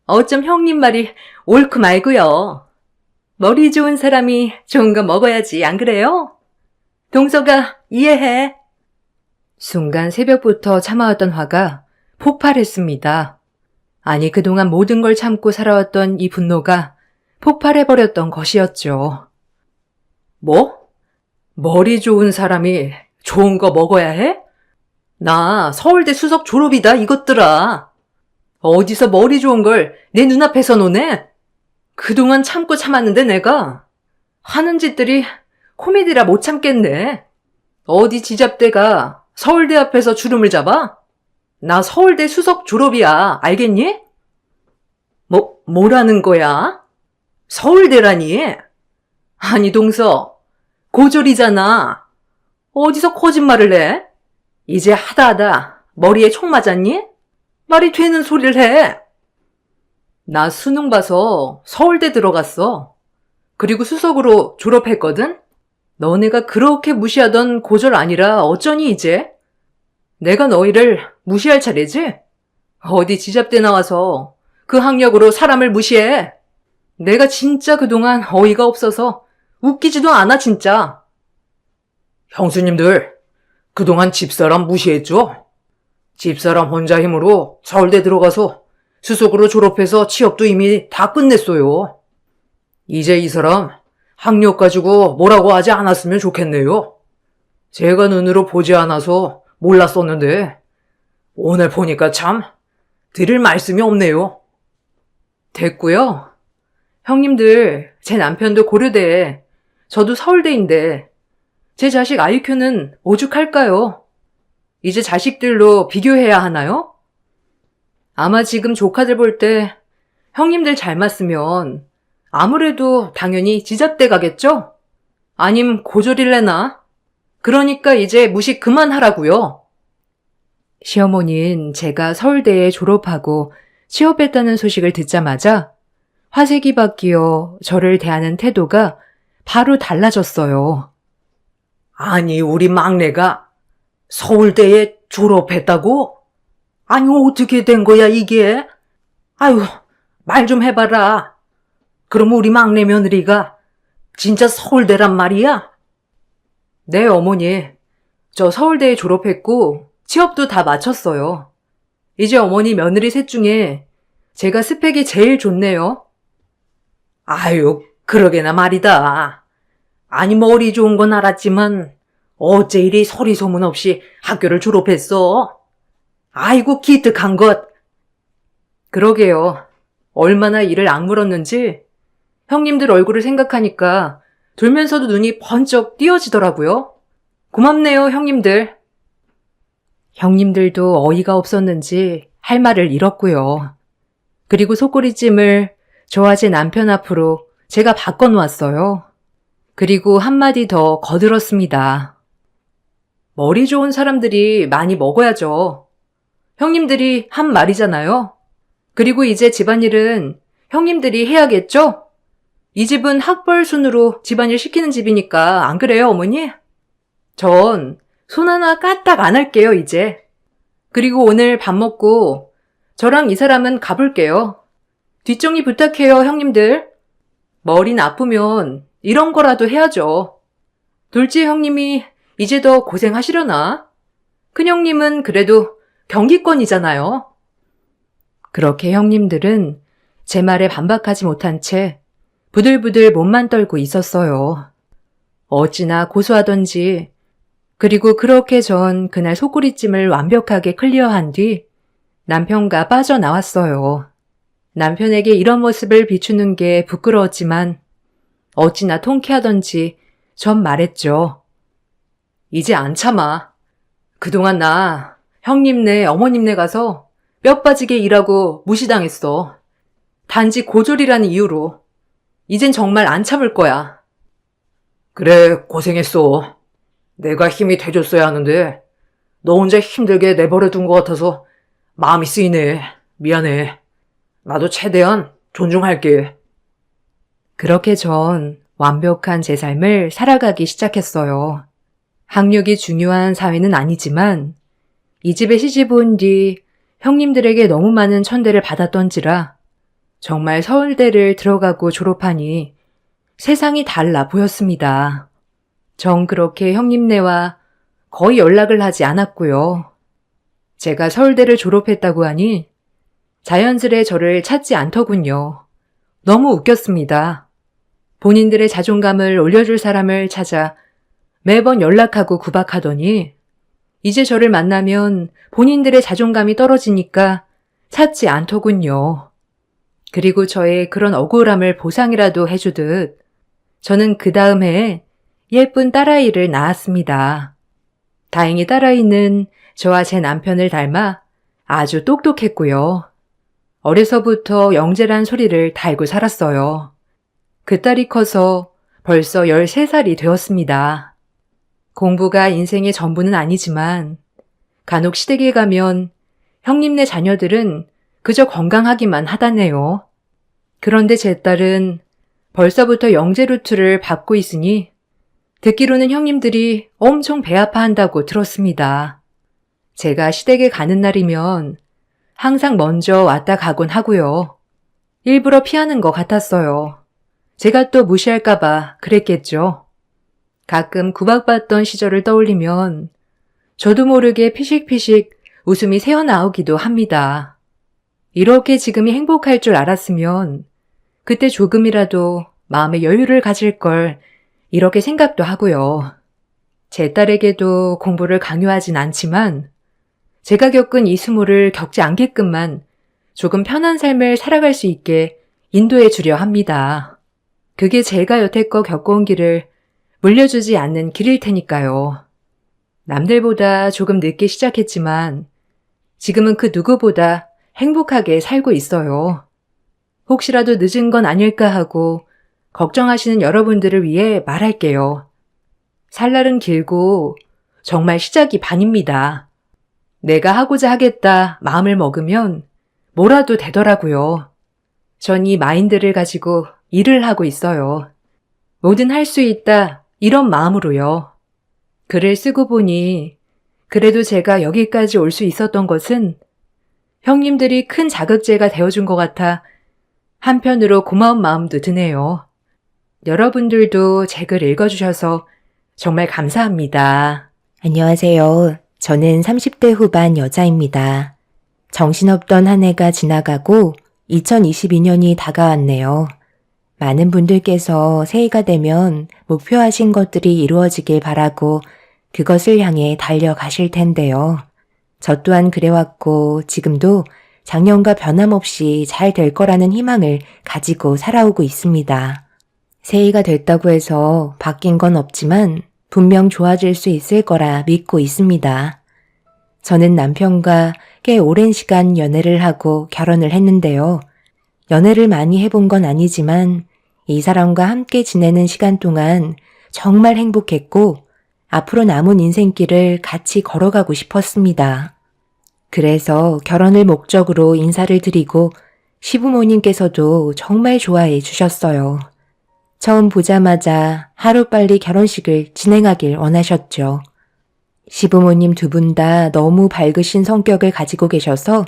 어쩜 형님 말이 옳고 말고요. 머리 좋은 사람이 좋은 거 먹어야지, 안 그래요? 동서가 이해해. 순간 새벽부터 참아왔던 화가 폭발했습니다. 아니, 그동안 모든 걸 참고 살아왔던 이 분노가 폭발해버렸던 것이었죠. 뭐? 머리 좋은 사람이 좋은 거 먹어야 해? 나 서울대 수석 졸업이다, 이것들아. 어디서 머리 좋은 걸 내 눈앞에서 노네? 그동안 참고 참았는데 내가 하는 짓들이 코미디라 못 참겠네. 어디 지잡대가 서울대 앞에서 주름을 잡아? 나 서울대 수석 졸업이야, 알겠니? 뭐라는 거야? 서울대라니? 아니, 동서, 고졸이잖아. 어디서 거짓말을 해? 이제 하다 머리에 총 맞았니? 말이 되는 소리를 해. 나 수능 봐서 서울대 들어갔어. 그리고 수석으로 졸업했거든? 너네가 그렇게 무시하던 고졸 아니라 어쩌니 이제? 내가 너희를 무시할 차례지? 어디 지잡대 나와서 그 학력으로 사람을 무시해? 내가 진짜 그동안 어이가 없어서 웃기지도 않아 진짜. 형수님들, 그동안 집사람 무시했죠? 집사람 혼자 힘으로 서울대 들어가서 수석으로 졸업해서 취업도 이미 다 끝냈어요. 이제 이 사람 학력 가지고 뭐라고 하지 않았으면 좋겠네요. 제가 눈으로 보지 않아서 몰랐었는데 오늘 보니까 참 드릴 말씀이 없네요. 됐고요. 형님들, 제 남편도 고려대, 저도 서울대인데 제 자식 IQ는 오죽할까요? 이제 자식들로 비교해야 하나요? 아마 지금 조카들 볼 때 형님들 잘 맞으면 아무래도 당연히 지잡대 가겠죠? 아님 고졸일래나? 그러니까 이제 무시 그만하라고요. 시어머니는 제가 서울대에 졸업하고 취업했다는 소식을 듣자마자 화색이 바뀌어 저를 대하는 태도가 바로 달라졌어요. 아니, 우리 막내가 서울대에 졸업했다고? 아니, 어떻게 된 거야, 이게? 아유, 말 좀 해봐라. 그럼 우리 막내 며느리가 진짜 서울대란 말이야? 네, 어머니. 저 서울대에 졸업했고 취업도 다 마쳤어요. 이제 어머니 며느리 셋 중에 제가 스펙이 제일 좋네요. 아유, 그러게나 말이다. 아니, 머리 좋은 건 알았지만 어째 이리 서리소문 없이 학교를 졸업했어? 아이고, 기특한 것. 그러게요. 얼마나 이를 악물었는지 형님들 얼굴을 생각하니까 돌면서도 눈이 번쩍 띄어지더라고요. 고맙네요, 형님들. 형님들도 어이가 없었는지 할 말을 잃었고요. 그리고 속꼬리찜을 저와 제 남편 앞으로 제가 바꿔놓았어요. 그리고 한마디 더 거들었습니다. 머리 좋은 사람들이 많이 먹어야죠. 형님들이 한 말이잖아요. 그리고 이제 집안일은 형님들이 해야겠죠? 이 집은 학벌 순으로 집안일 시키는 집이니까 안 그래요, 어머니? 전 손 하나 까딱 안 할게요, 이제. 그리고 오늘 밥 먹고 저랑 이 사람은 가볼게요. 뒷정리 부탁해요, 형님들. 머리는 아프면 이런 거라도 해야죠. 둘째 형님이 이제 더 고생하시려나? 큰형님은 그래도 경기권이잖아요. 그렇게 형님들은 제 말에 반박하지 못한 채 부들부들 몸만 떨고 있었어요. 어찌나 고소하던지. 그리고 그렇게 전 그날 속꼬리찜을 완벽하게 클리어한 뒤 남편과 빠져나왔어요. 남편에게 이런 모습을 비추는 게 부끄러웠지만 어찌나 통쾌하던지 전 말했죠. 이제 안 참아. 그동안 나 형님네 어머님네 가서 뼈 빠지게 일하고 무시당했어. 단지 고졸이라는 이유로. 이젠 정말 안 참을 거야. 그래, 고생했어. 내가 힘이 돼줬어야 하는데 너 혼자 힘들게 내버려둔 것 같아서 마음이 쓰이네. 미안해. 나도 최대한 존중할게. 그렇게 전 완벽한 제 삶을 살아가기 시작했어요. 학력이 중요한 사회는 아니지만 이 집에 시집 온 뒤 형님들에게 너무 많은 천대를 받았던지라 정말 서울대를 들어가고 졸업하니 세상이 달라 보였습니다. 전 그렇게 형님네와 거의 연락을 하지 않았고요. 제가 서울대를 졸업했다고 하니 자연스레 저를 찾지 않더군요. 너무 웃겼습니다. 본인들의 자존감을 올려줄 사람을 찾아 매번 연락하고 구박하더니 이제 저를 만나면 본인들의 자존감이 떨어지니까 찾지 않더군요. 그리고 저의 그런 억울함을 보상이라도 해주듯 저는 그 다음 해에 예쁜 딸아이를 낳았습니다. 다행히 딸아이는 저와 제 남편을 닮아 아주 똑똑했고요. 어려서부터 영재란 소리를 달고 살았어요. 그 딸이 커서 벌써 13살이 되었습니다. 공부가 인생의 전부는 아니지만 간혹 시댁에 가면 형님네 자녀들은 그저 건강하기만 하다네요. 그런데 제 딸은 벌써부터 영재 루트를 밟고 있으니 듣기로는 형님들이 엄청 배 아파한다고 들었습니다. 제가 시댁에 가는 날이면 항상 먼저 왔다 가곤 하고요. 일부러 피하는 것 같았어요. 제가 또 무시할까봐 그랬겠죠. 가끔 구박받던 시절을 떠올리면 저도 모르게 피식피식 웃음이 새어나오기도 합니다. 이렇게 지금이 행복할 줄 알았으면 그때 조금이라도 마음의 여유를 가질 걸 이렇게 생각도 하고요. 제 딸에게도 공부를 강요하진 않지만 제가 겪은 이 수모를 겪지 않게끔만 조금 편한 삶을 살아갈 수 있게 인도해 주려 합니다. 그게 제가 여태껏 겪어온 길을 물려주지 않는 길일 테니까요. 남들보다 조금 늦게 시작했지만 지금은 그 누구보다 행복하게 살고 있어요. 혹시라도 늦은 건 아닐까 하고 걱정하시는 여러분들을 위해 말할게요. 살 날은 길고 정말 시작이 반입니다. 내가 하고자 하겠다 마음을 먹으면 뭐라도 되더라고요. 전 이 마인드를 가지고 일을 하고 있어요. 뭐든 할 수 있다 이런 마음으로요. 글을 쓰고 보니 그래도 제가 여기까지 올 수 있었던 것은 형님들이 큰 자극제가 되어준 것 같아 한편으로 고마운 마음도 드네요. 여러분들도 제 글 읽어주셔서 정말 감사합니다. 안녕하세요. 저는 30대 후반 여자입니다. 정신없던 한 해가 지나가고 2022년이 다가왔네요. 많은 분들께서 새해가 되면 목표하신 것들이 이루어지길 바라고 그것을 향해 달려가실 텐데요. 저 또한 그래왔고 지금도 작년과 변함없이 잘 될 거라는 희망을 가지고 살아오고 있습니다. 새해가 됐다고 해서 바뀐 건 없지만 분명 좋아질 수 있을 거라 믿고 있습니다. 저는 남편과 꽤 오랜 시간 연애를 하고 결혼을 했는데요. 연애를 많이 해본 건 아니지만 이 사람과 함께 지내는 시간 동안 정말 행복했고 앞으로 남은 인생길을 같이 걸어가고 싶었습니다. 그래서 결혼을 목적으로 인사를 드리고 시부모님께서도 정말 좋아해 주셨어요. 처음 보자마자 하루빨리 결혼식을 진행하길 원하셨죠. 시부모님 두 분 다 너무 밝으신 성격을 가지고 계셔서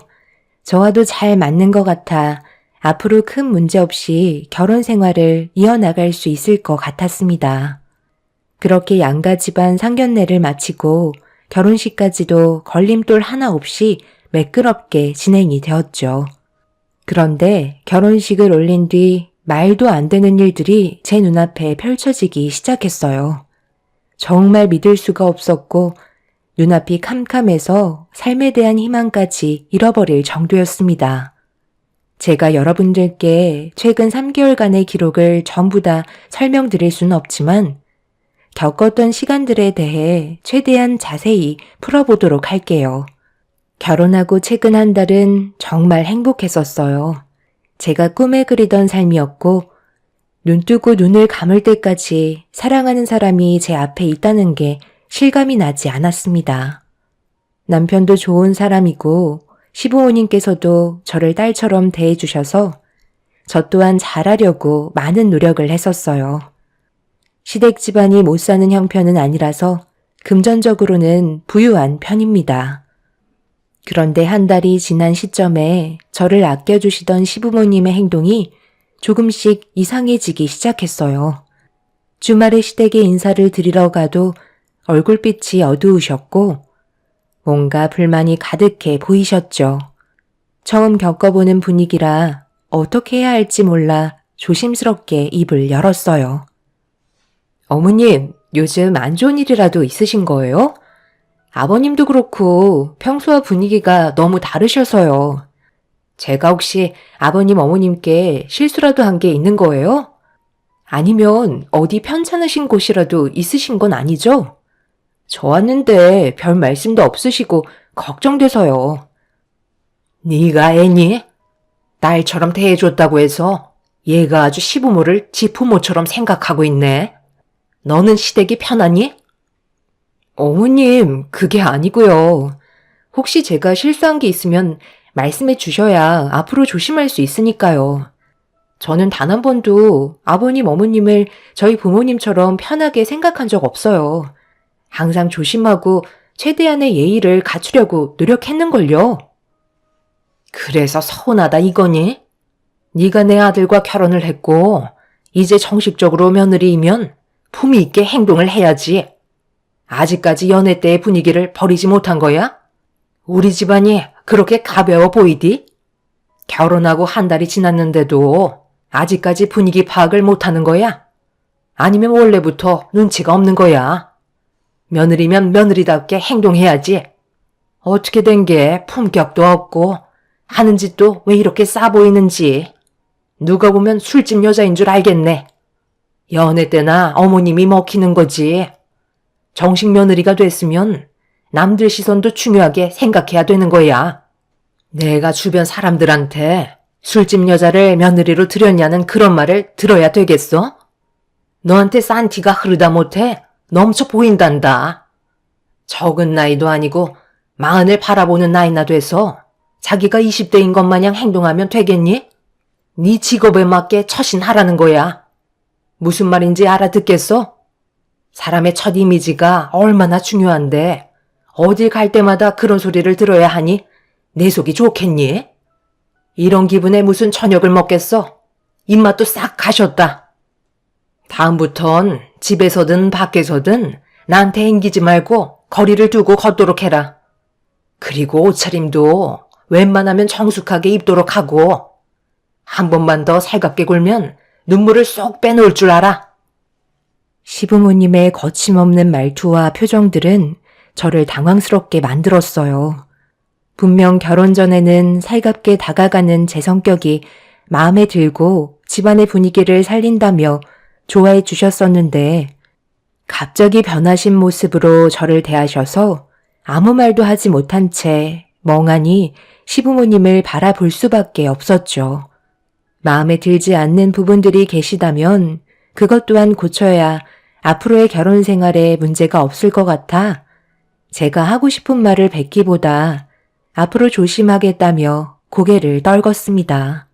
저와도 잘 맞는 것 같아 앞으로 큰 문제 없이 결혼 생활을 이어나갈 수 있을 것 같았습니다. 그렇게 양가 집안 상견례를 마치고 결혼식까지도 걸림돌 하나 없이 매끄럽게 진행이 되었죠. 그런데 결혼식을 올린 뒤 말도 안 되는 일들이 제 눈앞에 펼쳐지기 시작했어요. 정말 믿을 수가 없었고 눈앞이 캄캄해서 삶에 대한 희망까지 잃어버릴 정도였습니다. 제가 여러분들께 최근 3개월간의 기록을 전부 다 설명드릴 수는 없지만 겪었던 시간들에 대해 최대한 자세히 풀어보도록 할게요. 결혼하고 최근 한 달은 정말 행복했었어요. 제가 꿈에 그리던 삶이었고 눈뜨고 눈을 감을 때까지 사랑하는 사람이 제 앞에 있다는 게 실감이 나지 않았습니다. 남편도 좋은 사람이고 시부모님께서도 저를 딸처럼 대해주셔서 저 또한 잘하려고 많은 노력을 했었어요. 시댁 집안이 못 사는 형편은 아니라서 금전적으로는 부유한 편입니다. 그런데 한 달이 지난 시점에 저를 아껴주시던 시부모님의 행동이 조금씩 이상해지기 시작했어요. 주말에 시댁에 인사를 드리러 가도 얼굴빛이 어두우셨고 뭔가 불만이 가득해 보이셨죠. 처음 겪어보는 분위기라 어떻게 해야 할지 몰라 조심스럽게 입을 열었어요. 어머님, 요즘 안 좋은 일이라도 있으신 거예요? 아버님도 그렇고 평소와 분위기가 너무 다르셔서요. 제가 혹시 아버님 어머님께 실수라도 한 게 있는 거예요? 아니면 어디 편찮으신 곳이라도 있으신 건 아니죠? 저 왔는데 별 말씀도 없으시고 걱정돼서요. 네가 애니? 딸처럼 대해줬다고 해서 얘가 아주 시부모를 지 부모처럼 생각하고 있네. 너는 시댁이 편하니? 어머님, 그게 아니고요. 혹시 제가 실수한 게 있으면 말씀해 주셔야 앞으로 조심할 수 있으니까요. 저는 단 한 번도 아버님, 어머님을 저희 부모님처럼 편하게 생각한 적 없어요. 항상 조심하고 최대한의 예의를 갖추려고 노력했는걸요. 그래서 서운하다 이거니? 네가 내 아들과 결혼을 했고 이제 정식적으로 며느리이면 품위 있게 행동을 해야지. 아직까지 연애 때의 분위기를 버리지 못한 거야? 우리 집안이 그렇게 가벼워 보이디? 결혼하고 한 달이 지났는데도 아직까지 분위기 파악을 못하는 거야? 아니면 원래부터 눈치가 없는 거야? 며느리면 며느리답게 행동해야지. 어떻게 된 게 품격도 없고 하는 짓도 왜 이렇게 싸 보이는지 누가 보면 술집 여자인 줄 알겠네. 연애 때나 어머님이 먹히는 거지. 정식 며느리가 됐으면 남들 시선도 중요하게 생각해야 되는 거야. 내가 주변 사람들한테 술집 여자를 며느리로 들였냐는 그런 말을 들어야 되겠어? 너한테 싼 티가 흐르다 못해 넘쳐 보인단다. 적은 나이도 아니고 40을 바라보는 나이나 돼서 자기가 20대인 것 마냥 행동하면 되겠니? 네 직업에 맞게 처신하라는 거야. 무슨 말인지 알아듣겠어? 사람의 첫 이미지가 얼마나 중요한데 어딜 갈 때마다 그런 소리를 들어야 하니 내 속이 좋겠니? 이런 기분에 무슨 저녁을 먹겠어? 입맛도 싹 가셨다. 다음부턴 집에서든 밖에서든 나한테 앵기지 말고 거리를 두고 걷도록 해라. 그리고 옷차림도 웬만하면 정숙하게 입도록 하고 한 번만 더 살갑게 굴면 눈물을 쏙 빼놓을 줄 알아. 시부모님의 거침없는 말투와 표정들은 저를 당황스럽게 만들었어요. 분명 결혼 전에는 살갑게 다가가는 제 성격이 마음에 들고 집안의 분위기를 살린다며 좋아해 주셨었는데 갑자기 변하신 모습으로 저를 대하셔서 아무 말도 하지 못한 채 멍하니 시부모님을 바라볼 수밖에 없었죠. 마음에 들지 않는 부분들이 계시다면 그것 또한 고쳐야 앞으로의 결혼 생활에 문제가 없을 것 같아 제가 하고 싶은 말을 뱉기보다 앞으로 조심하겠다며 고개를 떨궜습니다.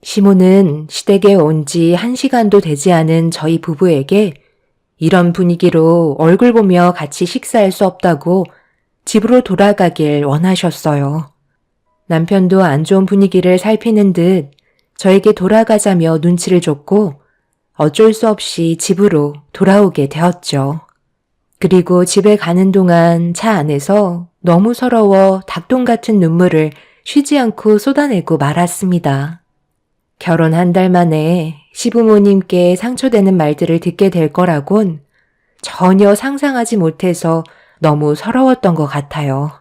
시모는 시댁에 온 지 1시간도 되지 않은 저희 부부에게 이런 분위기로 얼굴 보며 같이 식사할 수 없다고 집으로 돌아가길 원하셨어요. 남편도 안 좋은 분위기를 살피는 듯 저에게 돌아가자며 눈치를 줬고 어쩔 수 없이 집으로 돌아오게 되었죠. 그리고 집에 가는 동안 차 안에서 너무 서러워 닭똥 같은 눈물을 쉬지 않고 쏟아내고 말았습니다. 결혼 한 달 만에 시부모님께 상처되는 말들을 듣게 될 거라곤 전혀 상상하지 못해서 너무 서러웠던 것 같아요.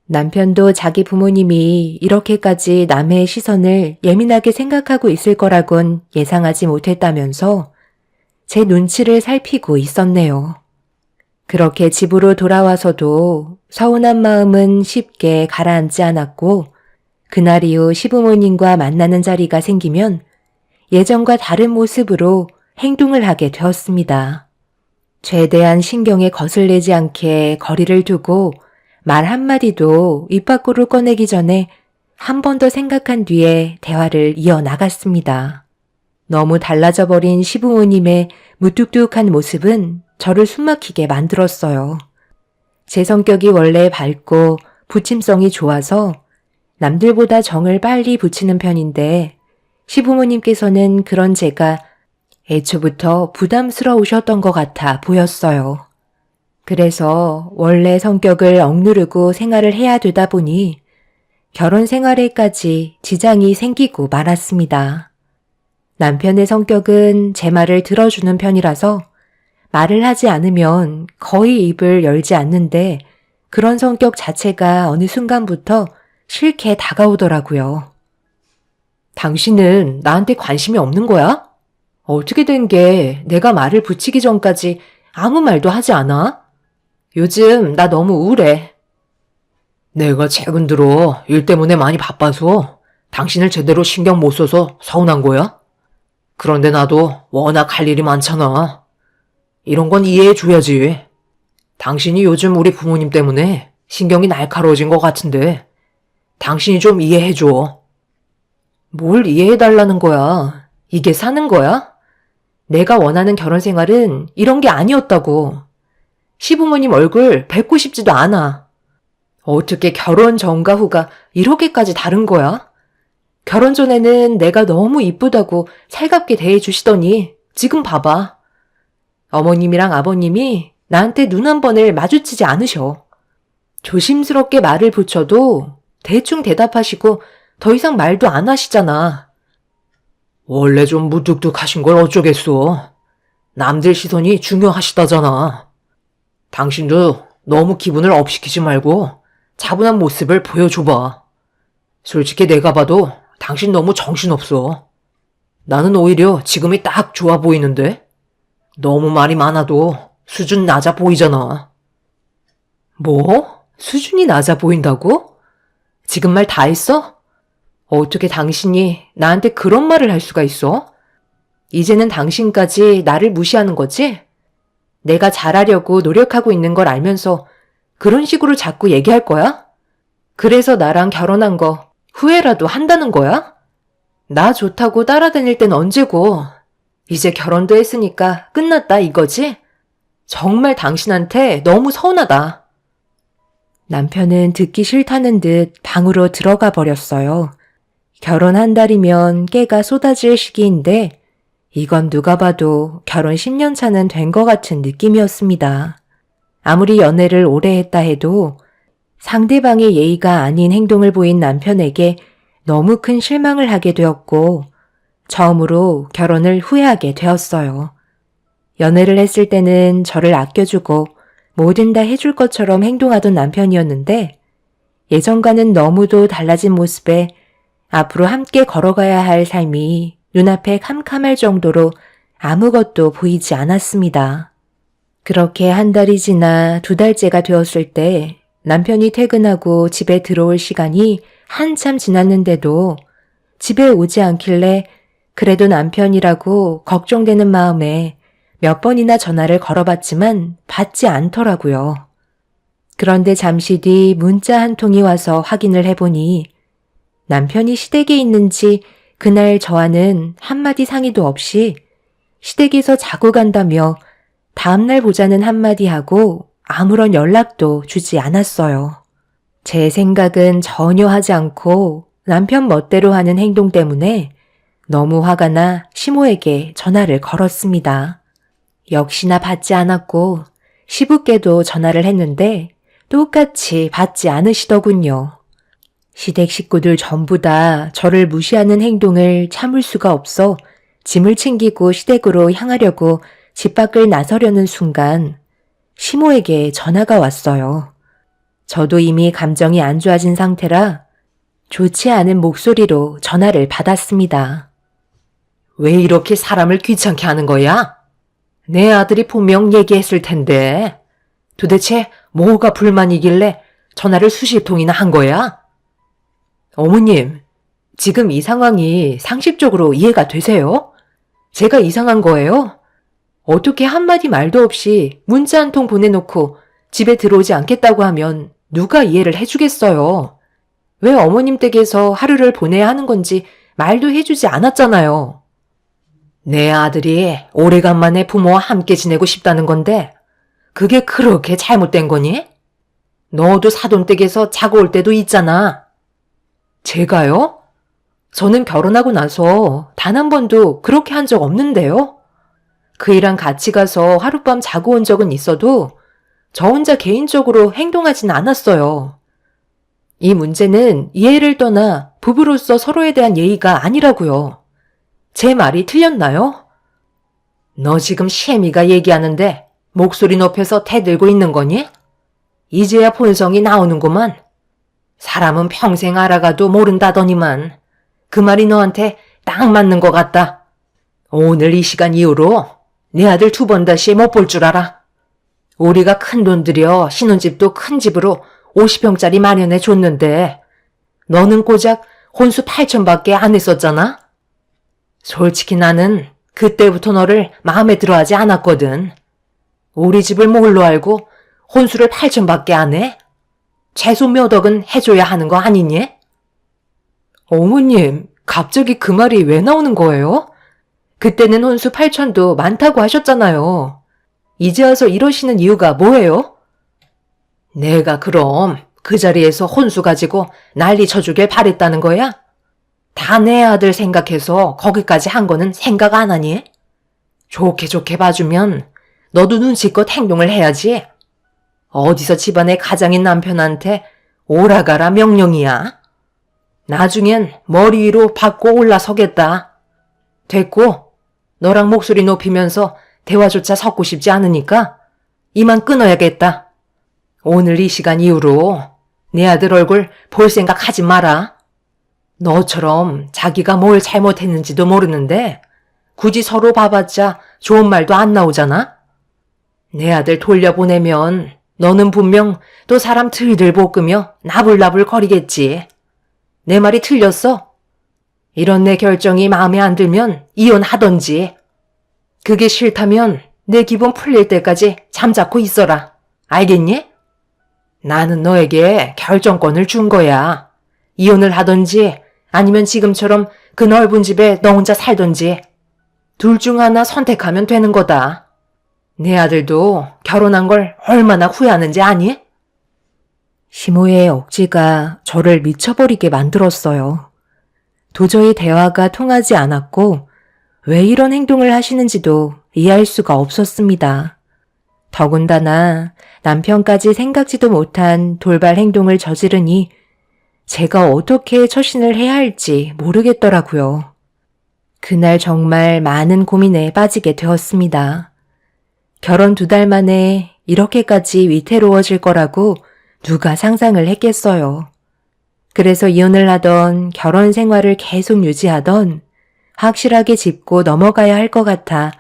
남편도 자기 부모님이 이렇게까지 남의 시선을 예민하게 생각하고 있을 거라곤 예상하지 못했다면서 제 눈치를 살피고 있었네요. 그렇게 집으로 돌아와서도 서운한 마음은 쉽게 가라앉지 않았고 그날 이후 시부모님과 만나는 자리가 생기면 예전과 다른 모습으로 행동을 하게 되었습니다. 최대한 신경에 거슬리지 않게 거리를 두고 말 한마디도 입 밖으로 꺼내기 전에 한 번 더 생각한 뒤에 대화를 이어나갔습니다. 너무 달라져 버린 시부모님의 무뚝뚝한 모습은 저를 숨막히게 만들었어요. 제 성격이 원래 밝고 부침성이 좋아서 남들보다 정을 빨리 붙이는 편인데 시부모님께서는 그런 제가 애초부터 부담스러우셨던 것 같아 보였어요. 그래서 원래 성격을 억누르고 생활을 해야 되다 보니 결혼 생활에까지 지장이 생기고 말았습니다. 남편의 성격은 제 말을 들어주는 편이라서 말을 하지 않으면 거의 입을 열지 않는데 그런 성격 자체가 어느 순간부터 싫게 다가오더라고요. 당신은 나한테 관심이 없는 거야? 어떻게 된 게 내가 말을 붙이기 전까지 아무 말도 하지 않아? 요즘 나 너무 우울해. 내가 최근 들어 일 때문에 많이 바빠서 당신을 제대로 신경 못 써서 서운한 거야? 그런데 나도 워낙 할 일이 많잖아. 이런 건 이해해 줘야지. 당신이 요즘 우리 부모님 때문에 신경이 날카로워진 것 같은데 당신이 좀 이해해 줘. 뭘 이해해 달라는 거야. 이게 사는 거야? 내가 원하는 결혼 생활은 이런 게 아니었다고. 시부모님 얼굴 뵙고 싶지도 않아. 어떻게 결혼 전과 후가 이렇게까지 다른 거야? 결혼 전에는 내가 너무 이쁘다고 살갑게 대해주시더니 지금 봐봐. 어머님이랑 아버님이 나한테 눈 한 번을 마주치지 않으셔. 조심스럽게 말을 붙여도 대충 대답하시고 더 이상 말도 안 하시잖아. 원래 좀 무뚝뚝하신 걸 어쩌겠어. 남들 시선이 중요하시다잖아. 당신도 너무 기분을 업시키지 말고 차분한 모습을 보여줘봐. 솔직히 내가 봐도 당신 너무 정신없어. 나는 오히려 지금이 딱 좋아 보이는데? 너무 말이 많아도 수준 낮아 보이잖아. 뭐? 수준이 낮아 보인다고? 지금 말 다 했어? 어떻게 당신이 나한테 그런 말을 할 수가 있어? 이제는 당신까지 나를 무시하는 거지? 내가 잘하려고 노력하고 있는 걸 알면서 그런 식으로 자꾸 얘기할 거야? 그래서 나랑 결혼한 거 후회라도 한다는 거야? 나 좋다고 따라다닐 땐 언제고, 이제 결혼도 했으니까 끝났다 이거지? 정말 당신한테 너무 서운하다. 남편은 듣기 싫다는 듯 방으로 들어가 버렸어요. 결혼 한 달이면 깨가 쏟아질 시기인데 이건 누가 봐도 결혼 10년 차는 된 것 같은 느낌이었습니다. 아무리 연애를 오래 했다 해도 상대방의 예의가 아닌 행동을 보인 남편에게 너무 큰 실망을 하게 되었고 처음으로 결혼을 후회하게 되었어요. 연애를 했을 때는 저를 아껴주고 뭐든 다 해줄 것처럼 행동하던 남편이었는데 예전과는 너무도 달라진 모습에 앞으로 함께 걸어가야 할 삶이 눈앞에 캄캄할 정도로 아무것도 보이지 않았습니다. 그렇게 한 달이 지나 2달째가 되었을 때 남편이 퇴근하고 집에 들어올 시간이 한참 지났는데도 집에 오지 않길래 그래도 남편이라고 걱정되는 마음에 몇 번이나 전화를 걸어봤지만 받지 않더라고요. 그런데 잠시 뒤 문자 한 통이 와서 확인을 해보니 남편이 시댁에 있는지 그날 저와는 한마디 상의도 없이 시댁에서 자고 간다며 다음날 보자는 한마디 하고 아무런 연락도 주지 않았어요. 제 생각은 전혀 하지 않고 남편 멋대로 하는 행동 때문에 너무 화가 나 시모에게 전화를 걸었습니다. 역시나 받지 않았고 시부께도 전화를 했는데 똑같이 받지 않으시더군요. 시댁 식구들 전부 다 저를 무시하는 행동을 참을 수가 없어 짐을 챙기고 시댁으로 향하려고 집 밖을 나서려는 순간 시모에게 전화가 왔어요. 저도 이미 감정이 안 좋아진 상태라 좋지 않은 목소리로 전화를 받았습니다. 왜 이렇게 사람을 귀찮게 하는 거야? 내 아들이 분명 얘기했을 텐데. 도대체 뭐가 불만이길래 전화를 수십 통이나 한 거야? 어머님, 지금 이 상황이 상식적으로 이해가 되세요? 제가 이상한 거예요? 어떻게 한마디 말도 없이 문자 한 통 보내놓고 집에 들어오지 않겠다고 하면 누가 이해를 해주겠어요? 왜 어머님 댁에서 하루를 보내야 하는 건지 말도 해주지 않았잖아요. 내 아들이 오래간만에 부모와 함께 지내고 싶다는 건데 그게 그렇게 잘못된 거니? 너도 사돈댁에서 자고 올 때도 있잖아. 제가요? 저는 결혼하고 나서 단 한 번도 그렇게 한 적 없는데요. 그이랑 같이 가서 하룻밤 자고 온 적은 있어도 저 혼자 개인적으로 행동하진 않았어요. 이 문제는 이해를 떠나 부부로서 서로에 대한 예의가 아니라고요. 제 말이 틀렸나요? 너 지금 시애미가 얘기하는데 목소리 높여서 대들고 있는 거니? 이제야 본성이 나오는구만. 사람은 평생 알아가도 모른다더니만 그 말이 너한테 딱 맞는 것 같다. 오늘 이 시간 이후로 네 아들 2번 다시 못 볼 줄 알아. 우리가 큰 돈 들여 신혼집도 큰 집으로 50평짜리 마련해 줬는데 너는 고작 혼수 8천밖에 안 했었잖아. 솔직히 나는 그때부터 너를 마음에 들어하지 않았거든. 우리 집을 뭘로 알고 혼수를 8천밖에 안 해? 최소 몇 억은 해줘야 하는 거 아니니? 어머님, 갑자기 그 말이 왜 나오는 거예요? 그때는 혼수 8천도 많다고 하셨잖아요. 이제 와서 이러시는 이유가 뭐예요? 내가 그럼 그 자리에서 혼수 가지고 난리 쳐주길 바랬다는 거야? 다 내 아들 생각해서 거기까지 한 거는 생각 안 하니? 좋게 좋게 봐주면 너도 눈치껏 행동을 해야지. 어디서 집안의 가장인 남편한테 오라가라 명령이야. 나중엔 머리 위로 받고 올라서겠다. 됐고, 너랑 목소리 높이면서 대화조차 섞고 싶지 않으니까 이만 끊어야겠다. 오늘 이 시간 이후로 내 아들 얼굴 볼 생각 하지 마라. 너처럼 자기가 뭘 잘못했는지도 모르는데 굳이 서로 봐봤자 좋은 말도 안 나오잖아? 내 아들 돌려보내면 너는 분명 또 사람 들들 볶으며 나불나불 거리겠지. 내 말이 틀렸어? 이런 내 결정이 마음에 안 들면 이혼하던지. 그게 싫다면 내 기분 풀릴 때까지 잠자코 있어라. 알겠니? 나는 너에게 결정권을 준 거야. 이혼을 하던지 아니면 지금처럼 그 넓은 집에 너 혼자 살던지 둘 중 하나 선택하면 되는 거다. 내 아들도 결혼한 걸 얼마나 후회하는지 아니? 시모의 억지가 저를 미쳐버리게 만들었어요. 도저히 대화가 통하지 않았고 왜 이런 행동을 하시는지도 이해할 수가 없었습니다. 더군다나 남편까지 생각지도 못한 돌발 행동을 저지르니 제가 어떻게 처신을 해야 할지 모르겠더라고요. 그날 정말 많은 고민에 빠지게 되었습니다. 결혼 2달 만에 이렇게까지 위태로워질 거라고 누가 상상을 했겠어요. 그래서 이혼을 하던 결혼 생활을 계속 유지하던 확실하게 짚고 넘어가야 할 것 같아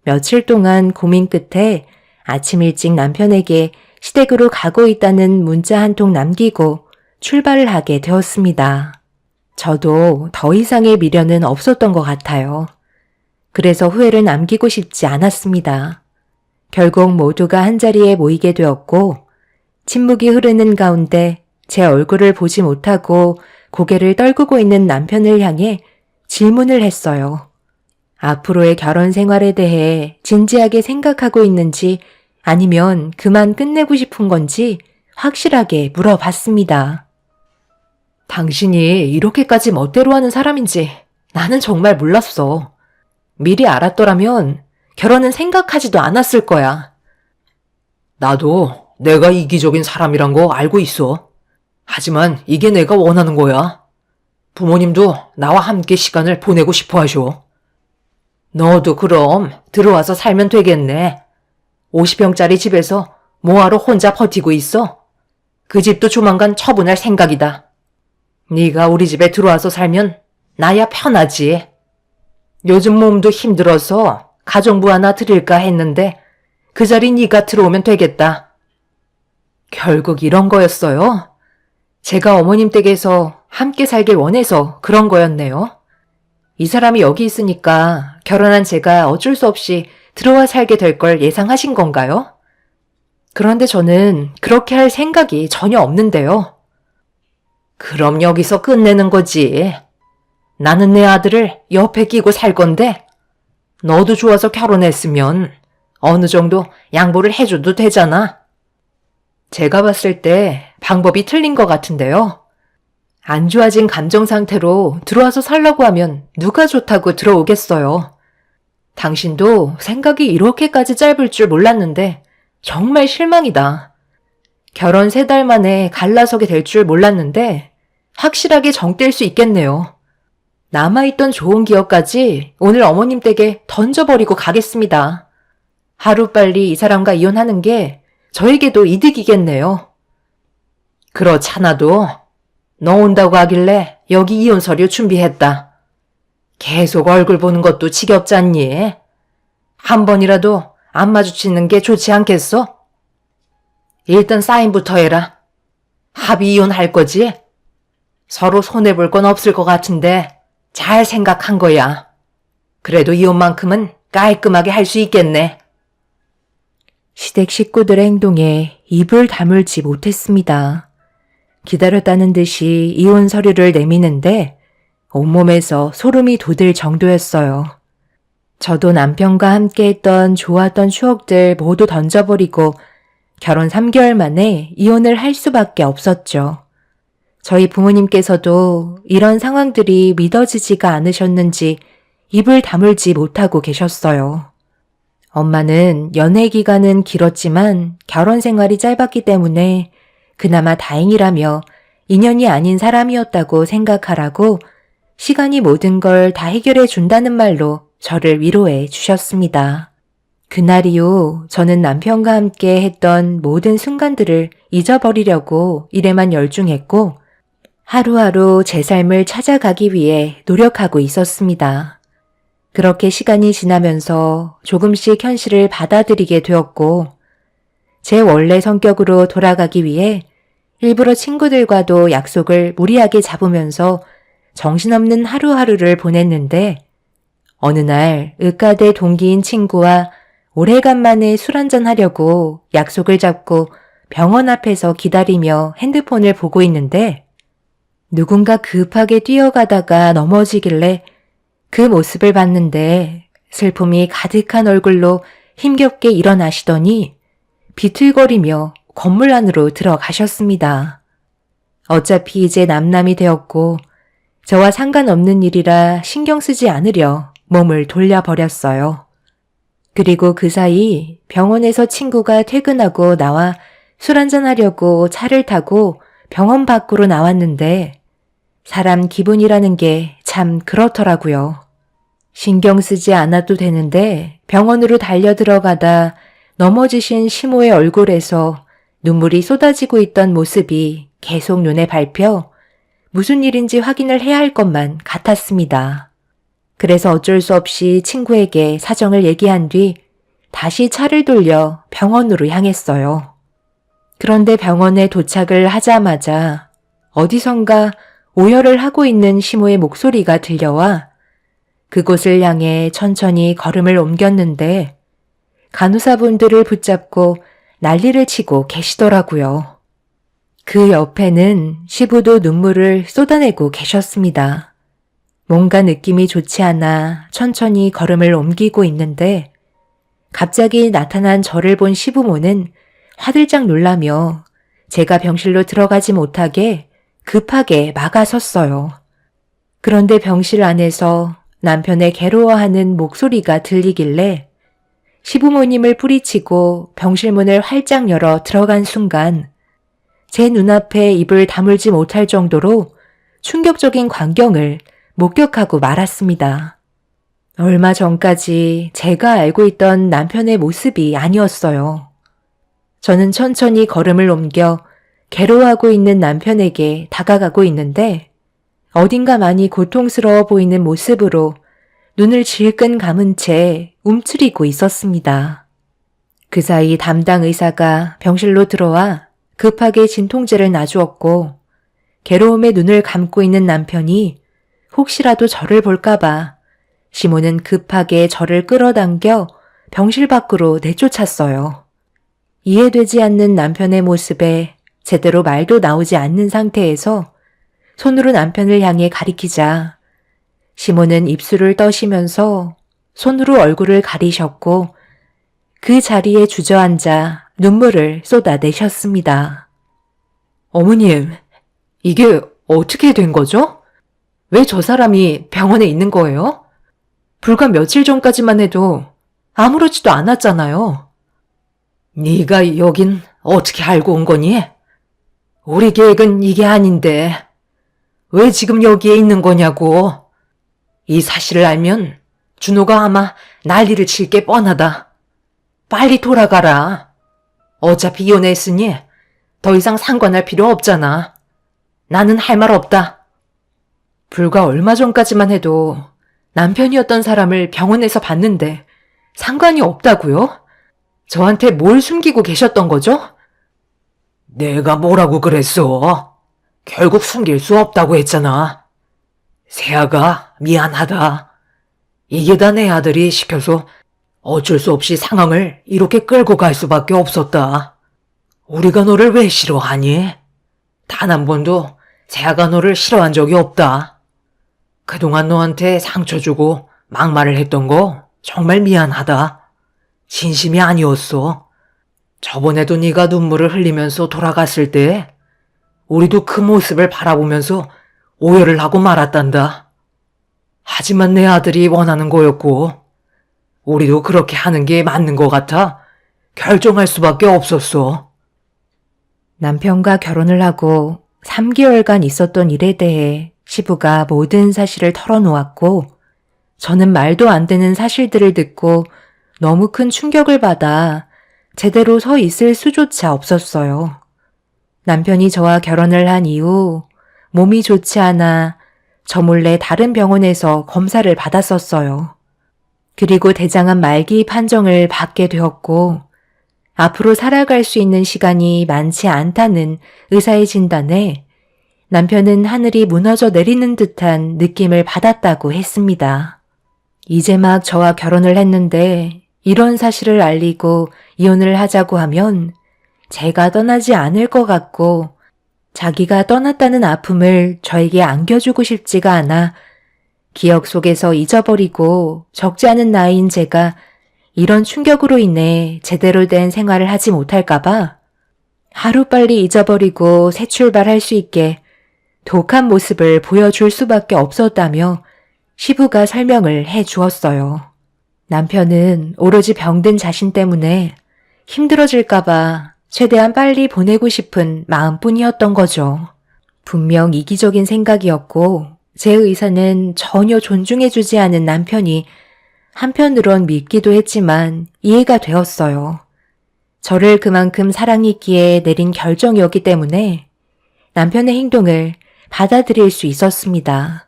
며칠 동안 고민 끝에 아침 일찍 남편에게 시댁으로 가고 있다는 문자 한 통 남기고 출발을 하게 되었습니다. 저도 더 이상의 미련은 없었던 것 같아요. 그래서 후회를 남기고 싶지 않았습니다. 결국 모두가 한자리에 모이게 되었고 침묵이 흐르는 가운데 제 얼굴을 보지 못하고 고개를 떨구고 있는 남편을 향해 질문을 했어요. 앞으로의 결혼 생활에 대해 진지하게 생각하고 있는지 아니면 그만 끝내고 싶은 건지 확실하게 물어봤습니다. 당신이 이렇게까지 멋대로 하는 사람인지 나는 정말 몰랐어. 미리 알았더라면 결혼은 생각하지도 않았을 거야. 나도 내가 이기적인 사람이란 거 알고 있어. 하지만 이게 내가 원하는 거야. 부모님도 나와 함께 시간을 보내고 싶어 하셔. 너도 그럼 들어와서 살면 되겠네. 50평짜리 집에서 뭐하러 혼자 버티고 있어? 그 집도 조만간 처분할 생각이다. 네가 우리 집에 들어와서 살면 나야 편하지. 요즘 몸도 힘들어서 가정부 하나 드릴까 했는데 그 자리 네가 들어오면 되겠다. 결국 이런 거였어요. 제가 어머님 댁에서 함께 살길 원해서 그런 거였네요. 이 사람이 여기 있으니까 결혼한 제가 어쩔 수 없이 들어와 살게 될 걸 예상하신 건가요? 그런데 저는 그렇게 할 생각이 전혀 없는데요. 그럼 여기서 끝내는 거지. 나는 내 아들을 옆에 끼고 살 건데 너도 좋아서 결혼했으면 어느 정도 양보를 해줘도 되잖아. 제가 봤을 때 방법이 틀린 것 같은데요. 안 좋아진 감정 상태로 들어와서 살라고 하면 누가 좋다고 들어오겠어요. 당신도 생각이 이렇게까지 짧을 줄 몰랐는데 정말 실망이다. 결혼 3달 만에 갈라서게 될 줄 몰랐는데 확실하게 정 뗄 수 있겠네요. 남아있던 좋은 기억까지 오늘 어머님 댁에 던져버리고 가겠습니다. 하루빨리 이 사람과 이혼하는 게 저에게도 이득이겠네요. 그렇잖아도 너 온다고 하길래 여기 이혼 서류 준비했다. 계속 얼굴 보는 것도 지겹잖니? 한 번이라도 안 마주치는 게 좋지 않겠어? 일단 사인부터 해라. 합의 이혼할 거지? 서로 손해볼 건 없을 것 같은데 잘 생각한 거야. 그래도 이혼만큼은 깔끔하게 할 수 있겠네. 시댁 식구들의 행동에 입을 다물지 못했습니다. 기다렸다는 듯이 이혼 서류를 내미는데 온몸에서 소름이 돋을 정도였어요. 저도 남편과 함께 했던 좋았던 추억들 모두 던져버리고 결혼 3개월 만에 이혼을 할 수밖에 없었죠. 저희 부모님께서도 이런 상황들이 믿어지지가 않으셨는지 입을 다물지 못하고 계셨어요. 엄마는 연애 기간은 길었지만 결혼 생활이 짧았기 때문에 그나마 다행이라며 인연이 아닌 사람이었다고 생각하라고 시간이 모든 걸 다 해결해 준다는 말로 저를 위로해 주셨습니다. 그날 이후 저는 남편과 함께 했던 모든 순간들을 잊어버리려고 일에만 열중했고 하루하루 제 삶을 찾아가기 위해 노력하고 있었습니다. 그렇게 시간이 지나면서 조금씩 현실을 받아들이게 되었고 제 원래 성격으로 돌아가기 위해 일부러 친구들과도 약속을 무리하게 잡으면서 정신없는 하루하루를 보냈는데 어느 날 의과대 동기인 친구와 오래간만에 술 한잔 하려고 약속을 잡고 병원 앞에서 기다리며 핸드폰을 보고 있는데 누군가 급하게 뛰어가다가 넘어지길래 그 모습을 봤는데 슬픔이 가득한 얼굴로 힘겹게 일어나시더니 비틀거리며 건물 안으로 들어가셨습니다. 어차피 이제 남남이 되었고 저와 상관없는 일이라 신경 쓰지 않으려 몸을 돌려버렸어요. 그리고 그 사이 병원에서 친구가 퇴근하고 나와 술 한잔 하려고 차를 타고 병원 밖으로 나왔는데 사람 기분이라는 게 참 그렇더라고요. 신경 쓰지 않아도 되는데 병원으로 달려 들어가다 넘어지신 시모의 얼굴에서 눈물이 쏟아지고 있던 모습이 계속 눈에 밟혀 무슨 일인지 확인을 해야 할 것만 같았습니다. 그래서 어쩔 수 없이 친구에게 사정을 얘기한 뒤 다시 차를 돌려 병원으로 향했어요. 그런데 병원에 도착을 하자마자 어디선가 오열을 하고 있는 시모의 목소리가 들려와 그곳을 향해 천천히 걸음을 옮겼는데 간호사분들을 붙잡고 난리를 치고 계시더라고요. 그 옆에는 시부도 눈물을 쏟아내고 계셨습니다. 뭔가 느낌이 좋지 않아 천천히 걸음을 옮기고 있는데 갑자기 나타난 저를 본 시부모는 화들짝 놀라며 제가 병실로 들어가지 못하게 급하게 막아섰어요. 그런데 병실 안에서 남편의 괴로워하는 목소리가 들리길래 시부모님을 뿌리치고 병실 문을 활짝 열어 들어간 순간 제 눈앞에 입을 다물지 못할 정도로 충격적인 광경을 목격하고 말았습니다. 얼마 전까지 제가 알고 있던 남편의 모습이 아니었어요. 저는 천천히 걸음을 옮겨 괴로워하고 있는 남편에게 다가가고 있는데 어딘가 많이 고통스러워 보이는 모습으로 눈을 질끈 감은 채 움츠리고 있었습니다. 그 사이 담당 의사가 병실로 들어와 급하게 진통제를 놔주었고 괴로움에 눈을 감고 있는 남편이 혹시라도 저를 볼까봐 시모는 급하게 저를 끌어당겨 병실 밖으로 내쫓았어요. 이해되지 않는 남편의 모습에 제대로 말도 나오지 않는 상태에서 손으로 남편을 향해 가리키자 시모는 입술을 떠시면서 손으로 얼굴을 가리셨고 그 자리에 주저앉아 눈물을 쏟아내셨습니다. 어머님, 이게 어떻게 된 거죠? 왜 저 사람이 병원에 있는 거예요? 불과 며칠 전까지만 해도 아무렇지도 않았잖아요. 네가 여긴 어떻게 알고 온 거니? 우리 계획은 이게 아닌데 왜 지금 여기에 있는 거냐고. 이 사실을 알면 준호가 아마 난리를 칠 게 뻔하다. 빨리 돌아가라. 어차피 이혼했으니 더 이상 상관할 필요 없잖아. 나는 할 말 없다. 불과 얼마 전까지만 해도 남편이었던 사람을 병원에서 봤는데 상관이 없다고요? 저한테 뭘 숨기고 계셨던 거죠? 내가 뭐라고 그랬어? 결국 숨길 수 없다고 했잖아. 세아가 미안하다. 이게 다 내 아들이 시켜서 어쩔 수 없이 상황을 이렇게 끌고 갈 수밖에 없었다. 우리가 너를 왜 싫어하니? 단 한 번도 세아가 너를 싫어한 적이 없다. 그동안 너한테 상처 주고 막말을 했던 거 정말 미안하다. 진심이 아니었어. 저번에도 네가 눈물을 흘리면서 돌아갔을 때 우리도 그 모습을 바라보면서 오열을 하고 말았단다. 하지만 내 아들이 원하는 거였고 우리도 그렇게 하는 게 맞는 것 같아 결정할 수밖에 없었어. 남편과 결혼을 하고 3개월간 있었던 일에 대해 시부가 모든 사실을 털어놓았고 저는 말도 안 되는 사실들을 듣고 너무 큰 충격을 받아 제대로 서 있을 수조차 없었어요. 남편이 저와 결혼을 한 이후 몸이 좋지 않아 저 몰래 다른 병원에서 검사를 받았었어요. 그리고 대장암 말기 판정을 받게 되었고 앞으로 살아갈 수 있는 시간이 많지 않다는 의사의 진단에 남편은 하늘이 무너져 내리는 듯한 느낌을 받았다고 했습니다. 이제 막 저와 결혼을 했는데 이런 사실을 알리고 이혼을 하자고 하면 제가 떠나지 않을 것 같고 자기가 떠났다는 아픔을 저에게 안겨주고 싶지가 않아 기억 속에서 잊어버리고 적지 않은 나이인 제가 이런 충격으로 인해 제대로 된 생활을 하지 못할까봐 하루빨리 잊어버리고 새 출발할 수 있게 독한 모습을 보여줄 수밖에 없었다며 시부가 설명을 해 주었어요. 남편은 오로지 병든 자신 때문에 힘들어질까봐 최대한 빨리 보내고 싶은 마음뿐이었던 거죠. 분명 이기적인 생각이었고 제 의사는 전혀 존중해주지 않은 남편이 한편으론 믿기도 했지만 이해가 되었어요. 저를 그만큼 사랑했기에 내린 결정이었기 때문에 남편의 행동을 받아들일 수 있었습니다.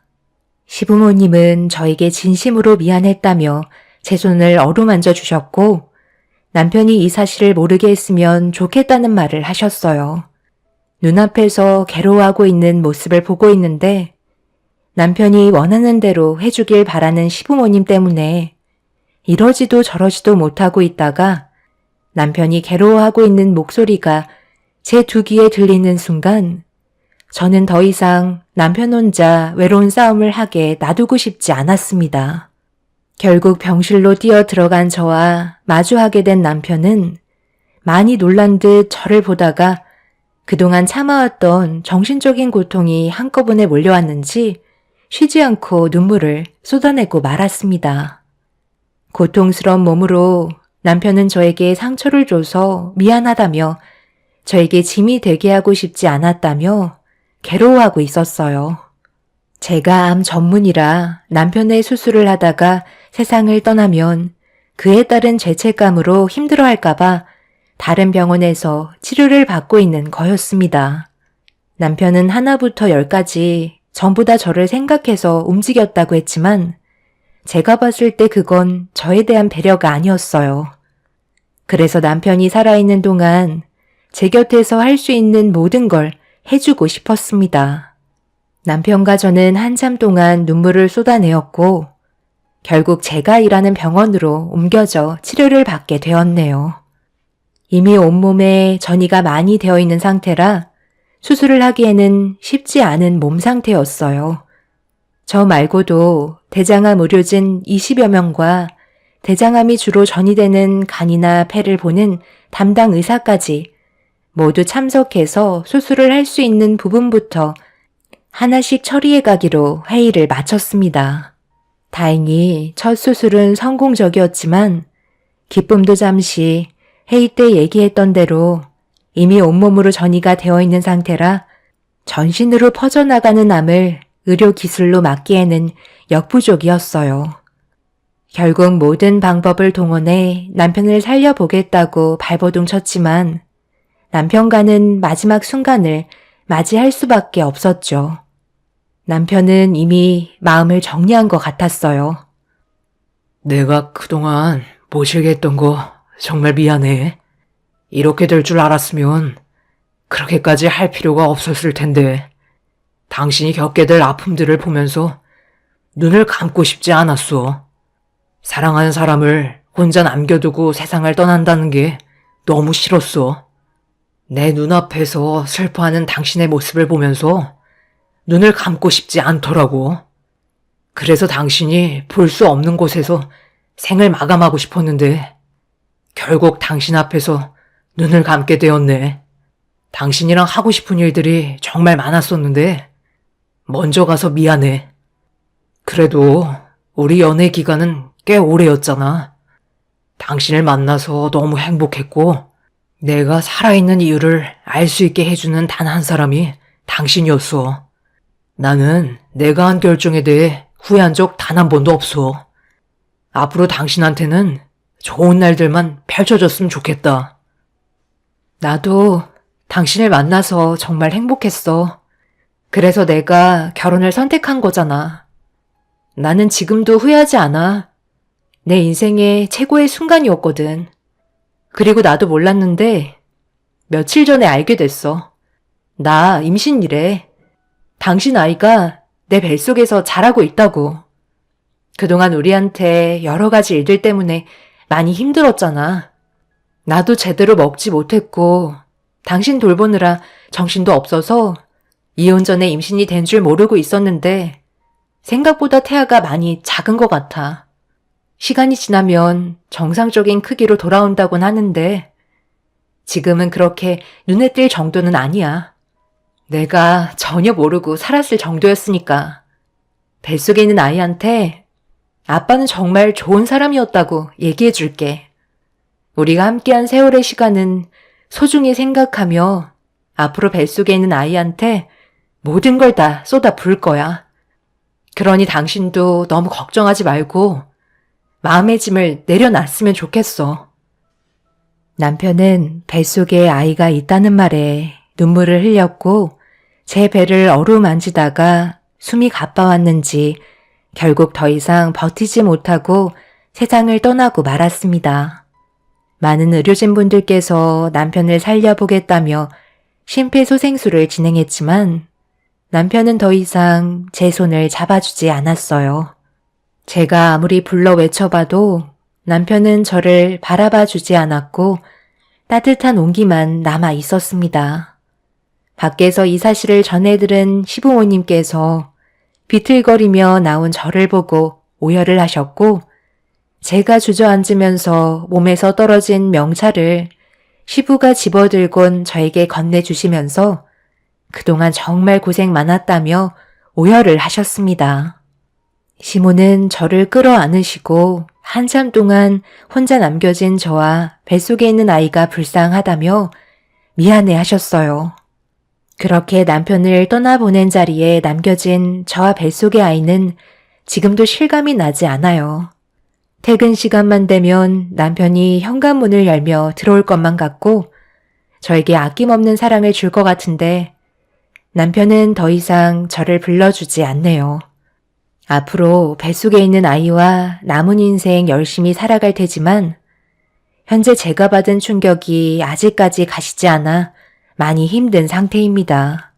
시부모님은 저에게 진심으로 미안했다며 제 손을 어루만져 주셨고 남편이 이 사실을 모르게 했으면 좋겠다는 말을 하셨어요. 눈앞에서 괴로워하고 있는 모습을 보고 있는데 남편이 원하는 대로 해주길 바라는 시부모님 때문에 이러지도 저러지도 못하고 있다가 남편이 괴로워하고 있는 목소리가 제 두 귀에 들리는 순간 저는 더 이상 남편 혼자 외로운 싸움을 하게 놔두고 싶지 않았습니다. 결국 병실로 뛰어 들어간 저와 마주하게 된 남편은 많이 놀란 듯 저를 보다가 그동안 참아왔던 정신적인 고통이 한꺼번에 몰려왔는지 쉬지 않고 눈물을 쏟아내고 말았습니다. 고통스러운 몸으로 남편은 저에게 상처를 줘서 미안하다며 저에게 짐이 되게 하고 싶지 않았다며 괴로워하고 있었어요. 제가 암 전문이라 남편의 수술을 하다가 세상을 떠나면 그에 따른 죄책감으로 힘들어할까봐 다른 병원에서 치료를 받고 있는 거였습니다. 남편은 하나부터 10까지 전부 다 저를 생각해서 움직였다고 했지만 제가 봤을 때 그건 저에 대한 배려가 아니었어요. 그래서 남편이 살아있는 동안 제 곁에서 할 수 있는 모든 걸 해주고 싶었습니다. 남편과 저는 한참 동안 눈물을 쏟아내었고 결국 제가 일하는 병원으로 옮겨져 치료를 받게 되었네요. 이미 온몸에 전이가 많이 되어 있는 상태라 수술을 하기에는 쉽지 않은 몸 상태였어요. 저 말고도 대장암 의료진 20여 명과 대장암이 주로 전이되는 간이나 폐를 보는 담당 의사까지 모두 참석해서 수술을 할 수 있는 부분부터 하나씩 처리해 가기로 회의를 마쳤습니다. 다행히 첫 수술은 성공적이었지만 기쁨도 잠시 회의 때 얘기했던 대로 이미 온몸으로 전이가 되어 있는 상태라 전신으로 퍼져나가는 암을 의료기술로 막기에는 역부족이었어요. 결국 모든 방법을 동원해 남편을 살려보겠다고 발버둥 쳤지만 남편과는 마지막 순간을 맞이할 수밖에 없었죠. 남편은 이미 마음을 정리한 것 같았어요. 내가 그동안 모시게 했던 거 정말 미안해. 이렇게 될 줄 알았으면 그렇게까지 할 필요가 없었을 텐데 당신이 겪게 될 아픔들을 보면서 눈을 감고 싶지 않았어. 사랑하는 사람을 혼자 남겨두고 세상을 떠난다는 게 너무 싫었어. 내 눈앞에서 슬퍼하는 당신의 모습을 보면서 눈을 감고 싶지 않더라고. 그래서 당신이 볼 수 없는 곳에서 생을 마감하고 싶었는데 결국 당신 앞에서 눈을 감게 되었네. 당신이랑 하고 싶은 일들이 정말 많았었는데 먼저 가서 미안해. 그래도 우리 연애 기간은 꽤 오래였잖아. 당신을 만나서 너무 행복했고 내가 살아있는 이유를 알 수 있게 해주는 단 한 사람이 당신이었어. 나는 내가 한 결정에 대해 후회한 적 단 한 번도 없어. 앞으로 당신한테는 좋은 날들만 펼쳐졌으면 좋겠다. 나도 당신을 만나서 정말 행복했어. 그래서 내가 결혼을 선택한 거잖아. 나는 지금도 후회하지 않아. 내 인생의 최고의 순간이었거든. 그리고 나도 몰랐는데 며칠 전에 알게 됐어. 나 임신이래. 당신 아이가 내 뱃속에서 자라고 있다고. 그동안 우리한테 여러 가지 일들 때문에 많이 힘들었잖아. 나도 제대로 먹지 못했고 당신 돌보느라 정신도 없어서 이혼 전에 임신이 된 줄 모르고 있었는데 생각보다 태아가 많이 작은 것 같아. 시간이 지나면 정상적인 크기로 돌아온다곤 하는데 지금은 그렇게 눈에 띌 정도는 아니야. 내가 전혀 모르고 살았을 정도였으니까. 뱃속에 있는 아이한테 아빠는 정말 좋은 사람이었다고 얘기해 줄게. 우리가 함께한 세월의 시간은 소중히 생각하며 앞으로 뱃속에 있는 아이한테 모든 걸 다 쏟아 부을 거야. 그러니 당신도 너무 걱정하지 말고 마음의 짐을 내려놨으면 좋겠어. 남편은 뱃속에 아이가 있다는 말에 눈물을 흘렸고 제 배를 어루만지다가 숨이 가빠왔는지 결국 더 이상 버티지 못하고 세상을 떠나고 말았습니다. 많은 의료진분들께서 남편을 살려보겠다며 심폐소생술을 진행했지만 남편은 더 이상 제 손을 잡아주지 않았어요. 제가 아무리 불러 외쳐봐도 남편은 저를 바라봐 주지 않았고 따뜻한 온기만 남아 있었습니다. 밖에서 이 사실을 전해들은 시부모님께서 비틀거리며 나온 저를 보고 오열을 하셨고 제가 주저앉으면서 몸에서 떨어진 명찰을 시부가 집어들곤 저에게 건네주시면서 그동안 정말 고생 많았다며 오열을 하셨습니다. 시모는 저를 끌어안으시고 한참 동안 혼자 남겨진 저와 뱃속에 있는 아이가 불쌍하다며 미안해 하셨어요. 그렇게 남편을 떠나보낸 자리에 남겨진 저와 뱃속의 아이는 지금도 실감이 나지 않아요. 퇴근 시간만 되면 남편이 현관문을 열며 들어올 것만 같고 저에게 아낌없는 사랑을 줄 것 같은데 남편은 더 이상 저를 불러주지 않네요. 앞으로 뱃속에 있는 아이와 남은 인생 열심히 살아갈 테지만 현재 제가 받은 충격이 아직까지 가시지 않아 많이 힘든 상태입니다.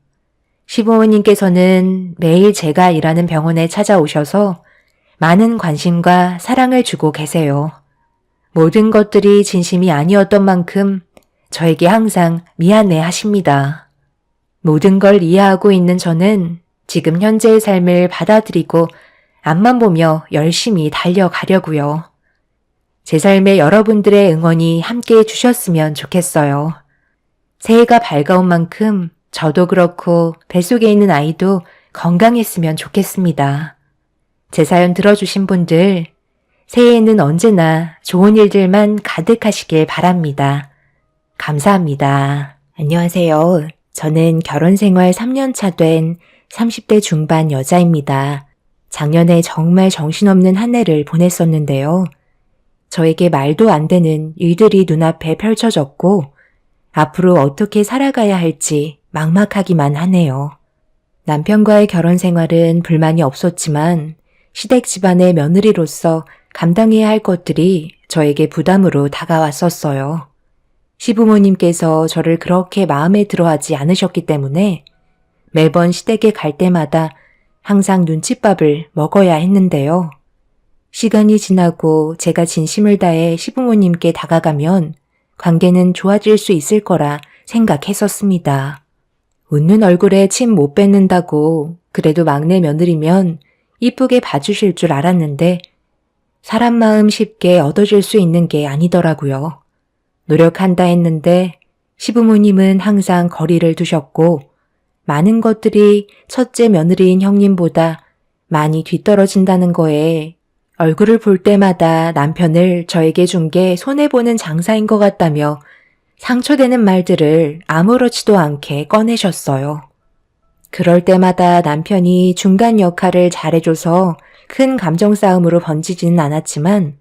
시부모님께서는 매일 제가 일하는 병원에 찾아오셔서 많은 관심과 사랑을 주고 계세요. 모든 것들이 진심이 아니었던 만큼 저에게 항상 미안해 하십니다. 모든 걸 이해하고 있는 저는 지금 현재의 삶을 받아들이고 앞만 보며 열심히 달려가려고요. 제 삶에 여러분들의 응원이 함께 해주셨으면 좋겠어요. 새해가 밝아온 만큼 저도 그렇고 뱃속에 있는 아이도 건강했으면 좋겠습니다. 제 사연 들어주신 분들, 새해에는 언제나 좋은 일들만 가득하시길 바랍니다. 감사합니다. 안녕하세요. 저는 결혼 생활 3년 차 된 30대 중반 여자입니다. 작년에 정말 정신없는 한 해를 보냈었는데요. 저에게 말도 안 되는 일들이 눈앞에 펼쳐졌고 앞으로 어떻게 살아가야 할지 막막하기만 하네요. 남편과의 결혼 생활은 불만이 없었지만 시댁 집안의 며느리로서 감당해야 할 것들이 저에게 부담으로 다가왔었어요. 시부모님께서 저를 그렇게 마음에 들어하지 않으셨기 때문에 매번 시댁에 갈 때마다 항상 눈칫밥을 먹어야 했는데요. 시간이 지나고 제가 진심을 다해 시부모님께 다가가면 관계는 좋아질 수 있을 거라 생각했었습니다. 웃는 얼굴에 침 못 뱉는다고 그래도 막내 며느리면 이쁘게 봐주실 줄 알았는데 사람 마음 쉽게 얻어줄 수 있는 게 아니더라고요. 노력한다 했는데 시부모님은 항상 거리를 두셨고 많은 것들이 첫째 며느리인 형님보다 많이 뒤떨어진다는 거에 얼굴을 볼 때마다 남편을 저에게 준 게 손해보는 장사인 것 같다며 상처되는 말들을 아무렇지도 않게 꺼내셨어요. 그럴 때마다 남편이 중간 역할을 잘해줘서 큰 감정 싸움으로 번지지는 않았지만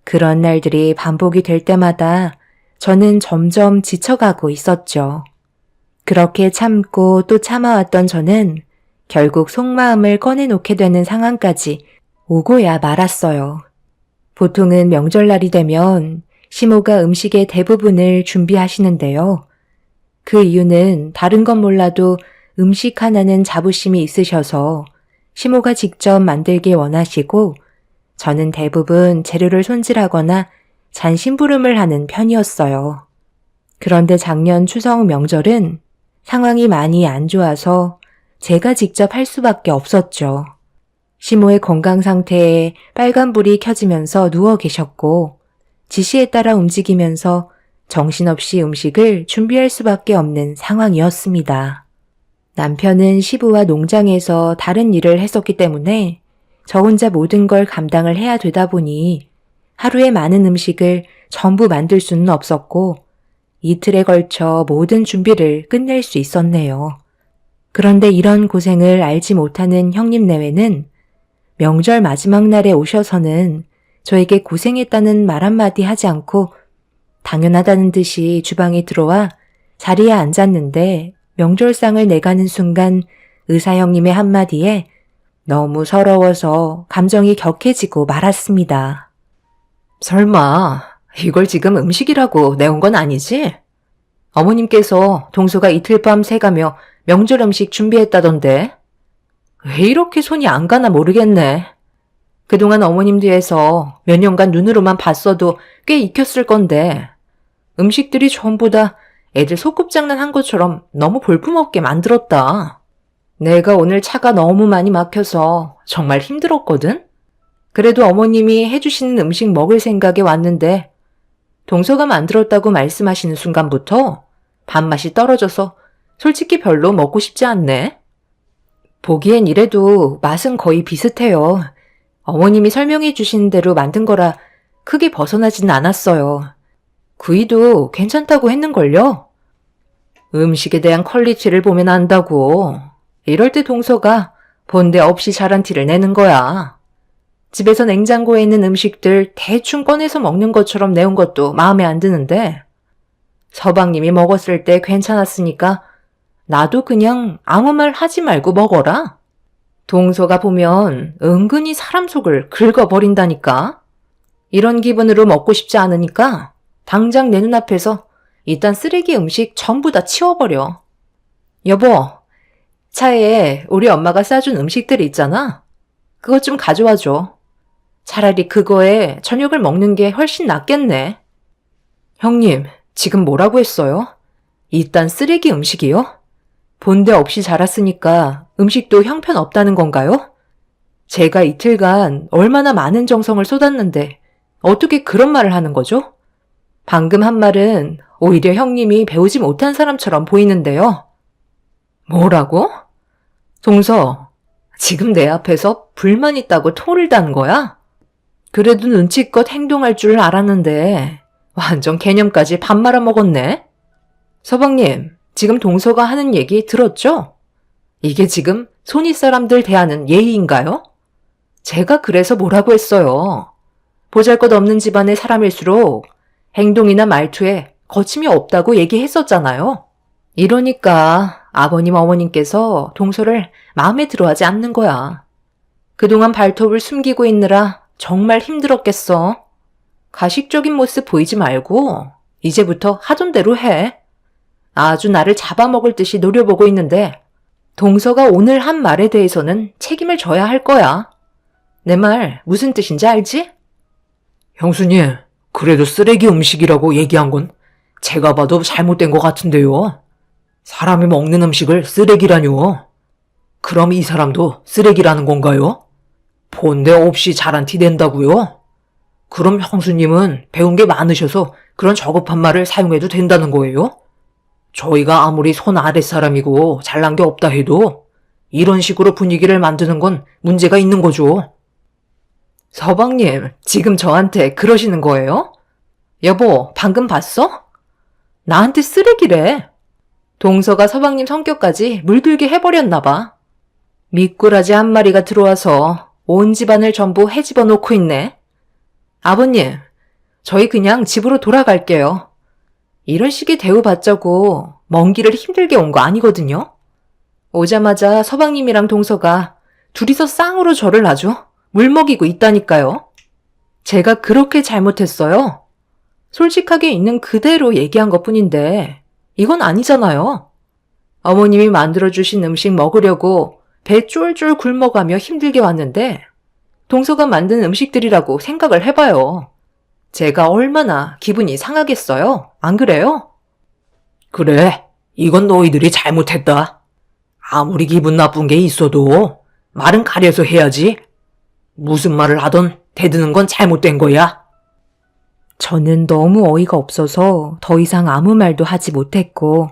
그런 날들이 반복이 될 때마다 저는 점점 지쳐가고 있었죠. 그렇게 참고 또 참아왔던 저는 결국 속마음을 꺼내놓게 되는 상황까지 오고야 말았어요. 보통은 명절날이 되면 시모가 음식의 대부분을 준비하시는데요. 그 이유는 다른 건 몰라도 음식 하나는 자부심이 있으셔서 시모가 직접 만들길 원하시고 저는 대부분 재료를 손질하거나 잔심부름을 하는 편이었어요. 그런데 작년 추석 명절은 상황이 많이 안 좋아서 제가 직접 할 수밖에 없었죠. 시모의 건강 상태에 빨간불이 켜지면서 누워 계셨고 지시에 따라 움직이면서 정신없이 음식을 준비할 수밖에 없는 상황이었습니다. 남편은 시부와 농장에서 다른 일을 했었기 때문에 저 혼자 모든 걸 감당을 해야 되다 보니 하루에 많은 음식을 전부 만들 수는 없었고 이틀에 걸쳐 모든 준비를 끝낼 수 있었네요. 그런데 이런 고생을 알지 못하는 형님 내외는 명절 마지막 날에 오셔서는 저에게 고생했다는 말 한마디 하지 않고 당연하다는 듯이 주방에 들어와 자리에 앉았는데 명절상을 내가는 순간 의사 형님의 한마디에 너무 서러워서 감정이 격해지고 말았습니다. 설마 이걸 지금 음식이라고 내온 건 아니지? 어머님께서 동서가 이틀 밤 새가며 명절 음식 준비했다던데. 왜 이렇게 손이 안 가나 모르겠네. 그동안 어머님 뒤에서 몇 년간 눈으로만 봤어도 꽤 익혔을 건데 음식들이 전부 다 애들 소꿉장난 한 것처럼 너무 볼품없게 만들었다. 내가 오늘 차가 너무 많이 막혀서 정말 힘들었거든? 그래도 어머님이 해주시는 음식 먹을 생각에 왔는데 동서가 만들었다고 말씀하시는 순간부터 밥맛이 떨어져서 솔직히 별로 먹고 싶지 않네. 보기엔 이래도 맛은 거의 비슷해요. 어머님이 설명해 주신 대로 만든 거라 크게 벗어나진 않았어요. 구이도 괜찮다고 했는걸요? 음식에 대한 퀄리티를 보면 안다고. 이럴 때 동서가 본데 없이 잘한 티를 내는 거야. 집에서 냉장고에 있는 음식들 대충 꺼내서 먹는 것처럼 내온 것도 마음에 안 드는데 서방님이 먹었을 때 괜찮았으니까 나도 그냥 아무 말 하지 말고 먹어라. 동서가 보면 은근히 사람 속을 긁어버린다니까. 이런 기분으로 먹고 싶지 않으니까 당장 내 눈앞에서 일단 쓰레기 음식 전부 다 치워버려. 여보, 차에 우리 엄마가 싸준 음식들 있잖아. 그것 좀 가져와줘. 차라리 그거에 저녁을 먹는 게 훨씬 낫겠네. 형님, 지금 뭐라고 했어요? 일단 쓰레기 음식이요? 본데 없이 자랐으니까 음식도 형편없다는 건가요? 제가 이틀간 얼마나 많은 정성을 쏟았는데 어떻게 그런 말을 하는 거죠? 방금 한 말은 오히려 형님이 배우지 못한 사람처럼 보이는데요. 뭐라고? 동서, 지금 내 앞에서 불만 있다고 토를 단 거야? 그래도 눈치껏 행동할 줄 알았는데 완전 개념까지 밥 말아 먹었네. 서방님, 지금 동서가 하는 얘기 들었죠? 이게 지금 손윗 사람들 대하는 예의인가요? 제가 그래서 뭐라고 했어요. 보잘것없는 집안의 사람일수록 행동이나 말투에 거침이 없다고 얘기했었잖아요. 이러니까 아버님 어머님께서 동서를 마음에 들어하지 않는 거야. 그동안 발톱을 숨기고 있느라 정말 힘들었겠어. 가식적인 모습 보이지 말고 이제부터 하던 대로 해. 아주 나를 잡아먹을 듯이 노려보고 있는데 동서가 오늘 한 말에 대해서는 책임을 져야 할 거야. 내 말 무슨 뜻인지 알지? 형수님, 그래도 쓰레기 음식이라고 얘기한 건 제가 봐도 잘못된 것 같은데요. 사람이 먹는 음식을 쓰레기라뇨. 그럼 이 사람도 쓰레기라는 건가요? 본데 없이 자란 티 낸다고요? 그럼 형수님은 배운 게 많으셔서 그런 저급한 말을 사용해도 된다는 거예요? 저희가 아무리 손 아랫사람이고 잘난 게 없다 해도 이런 식으로 분위기를 만드는 건 문제가 있는 거죠. 서방님, 지금 저한테 그러시는 거예요? 여보, 방금 봤어? 나한테 쓰레기래. 동서가 서방님 성격까지 물들게 해버렸나 봐. 미꾸라지 한 마리가 들어와서 온 집안을 전부 헤집어 놓고 있네. 아버님, 저희 그냥 집으로 돌아갈게요. 이런 식의 대우받자고 먼 길을 힘들게 온 거 아니거든요. 오자마자 서방님이랑 동서가 둘이서 쌍으로 저를 아주 물먹이고 있다니까요. 제가 그렇게 잘못했어요. 솔직하게 있는 그대로 얘기한 것뿐인데 이건 아니잖아요. 어머님이 만들어주신 음식 먹으려고 배 쫄쫄 굶어가며 힘들게 왔는데 동서가 만든 음식들이라고 생각을 해봐요. 제가 얼마나 기분이 상하겠어요? 안 그래요? 그래, 이건 너희들이 잘못했다. 아무리 기분 나쁜 게 있어도 말은 가려서 해야지. 무슨 말을 하던 대드는 건 잘못된 거야. 저는 너무 어이가 없어서 더 이상 아무 말도 하지 못했고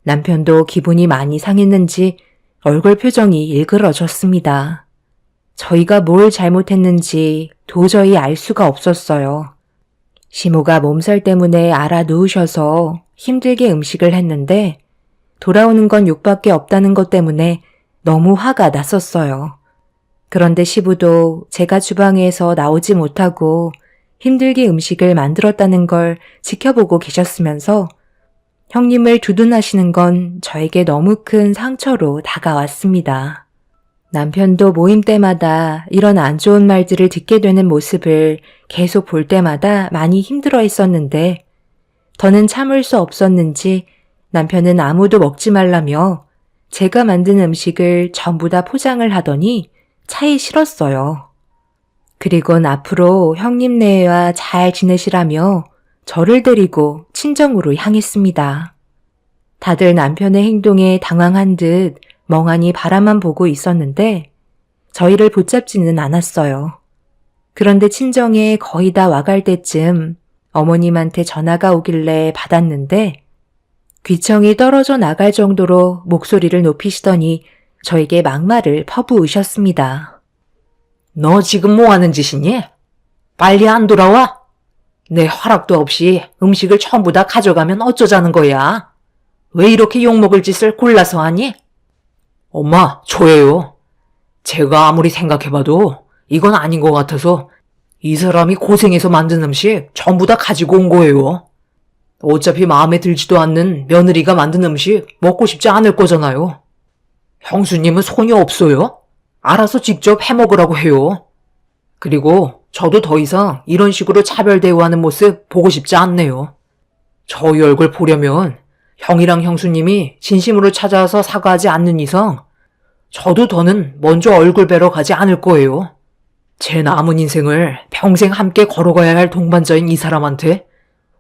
남편도 기분이 많이 상했는지 얼굴 표정이 일그러졌습니다. 저희가 뭘 잘못했는지 도저히 알 수가 없었어요. 시모가 몸살 때문에 알아 누우셔서 힘들게 음식을 했는데 돌아오는 건 욕밖에 없다는 것 때문에 너무 화가 났었어요. 그런데 시부도 제가 주방에서 나오지 못하고 힘들게 음식을 만들었다는 걸 지켜보고 계셨으면서 형님을 두둔하시는 건 저에게 너무 큰 상처로 다가왔습니다. 남편도 모임 때마다 이런 안 좋은 말들을 듣게 되는 모습을 계속 볼 때마다 많이 힘들어 했었는데 더는 참을 수 없었는지 남편은 아무도 먹지 말라며 제가 만든 음식을 전부 다 포장을 하더니 차에 실었어요. 그리곤 앞으로 형님네와 잘 지내시라며 저를 데리고 친정으로 향했습니다. 다들 남편의 행동에 당황한 듯 멍하니 바라만 보고 있었는데 저희를 붙잡지는 않았어요. 그런데 친정에 거의 다 와갈 때쯤 어머님한테 전화가 오길래 받았는데 귀청이 떨어져 나갈 정도로 목소리를 높이시더니 저에게 막말을 퍼부으셨습니다. 너 지금 뭐 하는 짓이니? 빨리 안 돌아와? 내 허락도 없이 음식을 전부 다 가져가면 어쩌자는 거야? 왜 이렇게 욕먹을 짓을 골라서 하니? 엄마, 저예요. 제가 아무리 생각해봐도 이건 아닌 것 같아서 이 사람이 고생해서 만든 음식 전부 다 가지고 온 거예요. 어차피 마음에 들지도 않는 며느리가 만든 음식 먹고 싶지 않을 거잖아요. 형수님은 손이 없어요? 알아서 직접 해먹으라고 해요. 그리고 저도 더 이상 이런 식으로 차별 대우하는 모습 보고 싶지 않네요. 저희 얼굴 보려면 형이랑 형수님이 진심으로 찾아와서 사과하지 않는 이상 저도 더는 먼저 얼굴 뵈러 가지 않을 거예요. 제 남은 인생을 평생 함께 걸어가야 할 동반자인 이 사람한테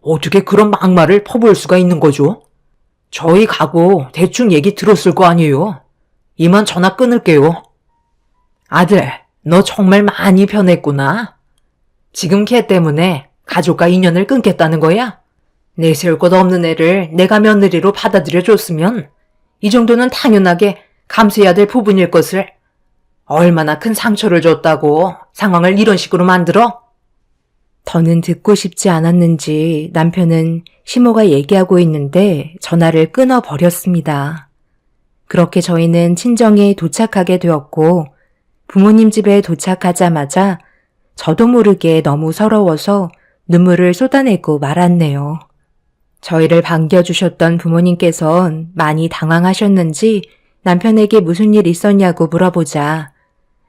어떻게 그런 막말을 퍼부을 수가 있는 거죠? 저희 가고 대충 얘기 들었을 거 아니에요. 이만 전화 끊을게요. 아들, 너 정말 많이 변했구나. 지금 걔 때문에 가족과 인연을 끊겠다는 거야? 내세울 것 없는 애를 내가 며느리로 받아들여줬으면 이 정도는 당연하게 감수해야 될 부분일 것을 얼마나 큰 상처를 줬다고 상황을 이런 식으로 만들어? 더는 듣고 싶지 않았는지 남편은 시모가 얘기하고 있는데 전화를 끊어버렸습니다. 그렇게 저희는 친정에 도착하게 되었고 부모님 집에 도착하자마자 저도 모르게 너무 서러워서 눈물을 쏟아내고 말았네요. 저희를 반겨주셨던 부모님께선 많이 당황하셨는지 남편에게 무슨 일 있었냐고 물어보자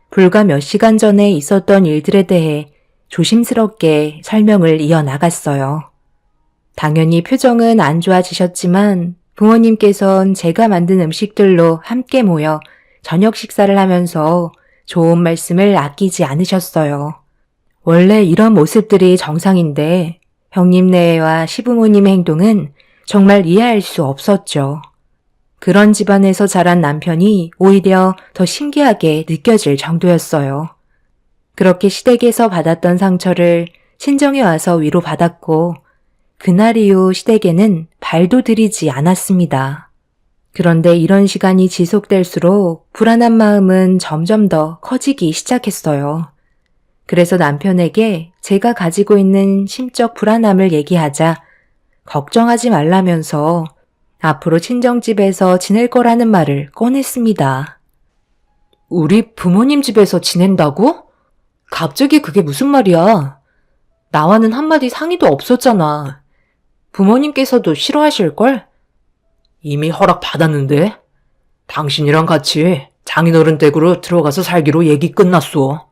불과 몇 시간 전에 있었던 일들에 대해 조심스럽게 설명을 이어나갔어요. 당연히 표정은 안 좋아지셨지만 부모님께선 제가 만든 음식들로 함께 모여 저녁 식사를 하면서 좋은 말씀을 아끼지 않으셨어요. 원래 이런 모습들이 정상인데 형님네와 시부모님의 행동은 정말 이해할 수 없었죠. 그런 집안에서 자란 남편이 오히려 더 신기하게 느껴질 정도였어요. 그렇게 시댁에서 받았던 상처를 친정에 와서 위로받았고 그날 이후 시댁에는 발도 들이지 않았습니다. 그런데 이런 시간이 지속될수록 불안한 마음은 점점 더 커지기 시작했어요. 그래서 남편에게 제가 가지고 있는 심적 불안함을 얘기하자 걱정하지 말라면서 앞으로 친정집에서 지낼 거라는 말을 꺼냈습니다. 우리 부모님 집에서 지낸다고? 갑자기 그게 무슨 말이야? 나와는 한마디 상의도 없었잖아. 부모님께서도 싫어하실걸? 이미 허락 받았는데? 당신이랑 같이 장인어른 댁으로 들어가서 살기로 얘기 끝났어.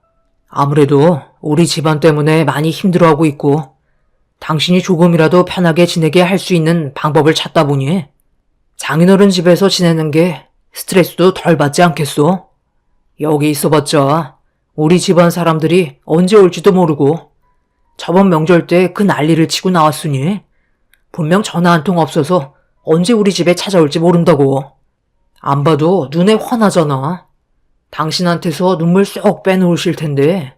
아무래도 우리 집안 때문에 많이 힘들어하고 있고 당신이 조금이라도 편하게 지내게 할 수 있는 방법을 찾다 보니 장인어른 집에서 지내는 게 스트레스도 덜 받지 않겠어? 여기 있어봤자 우리 집안 사람들이 언제 올지도 모르고 저번 명절 때 그 난리를 치고 나왔으니 분명 전화 한 통 없어서 언제 우리 집에 찾아올지 모른다고. 안 봐도 눈에 환하잖아. 당신한테서 눈물 쏙 빼놓으실 텐데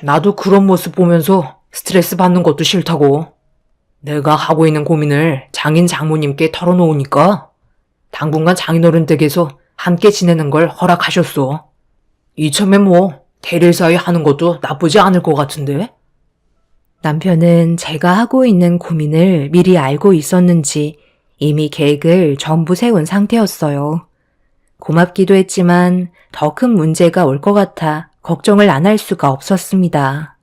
나도 그런 모습 보면서 스트레스 받는 것도 싫다고. 내가 하고 있는 고민을 장인 장모님께 털어놓으니까 당분간 장인어른 댁에서 함께 지내는 걸 허락하셨어. 이참에 뭐 대릴 사이 하는 것도 나쁘지 않을 것 같은데? 남편은 제가 하고 있는 고민을 미리 알고 있었는지 이미 계획을 전부 세운 상태였어요. 고맙기도 했지만 더 큰 문제가 올 것 같아 걱정을 안 할 수가 없었습니다.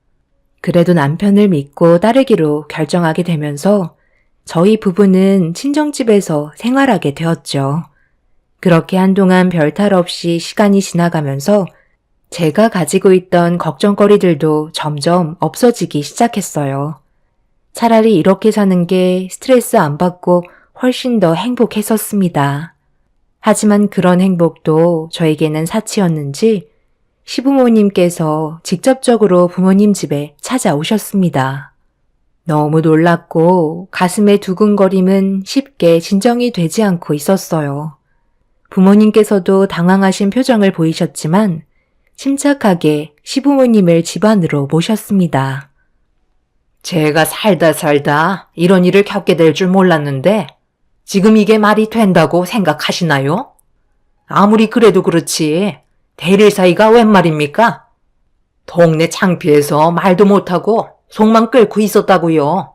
그래도 남편을 믿고 따르기로 결정하게 되면서 저희 부부는 친정집에서 생활하게 되었죠. 그렇게 한동안 별탈 없이 시간이 지나가면서 제가 가지고 있던 걱정거리들도 점점 없어지기 시작했어요. 차라리 이렇게 사는 게 스트레스 안 받고 훨씬 더 행복했었습니다. 하지만 그런 행복도 저에게는 사치였는지 시부모님께서 직접적으로 부모님 집에 찾아오셨습니다. 너무 놀랐고 가슴의 두근거림은 쉽게 진정이 되지 않고 있었어요. 부모님께서도 당황하신 표정을 보이셨지만 침착하게 시부모님을 집 안으로 모셨습니다. 제가 살다 이런 일을 겪게 될 줄 몰랐는데 지금 이게 말이 된다고 생각하시나요? 아무리 그래도 그렇지 대릴 사이가 웬 말입니까? 동네 창피해서 말도 못하고 속만 끓고 있었다고요.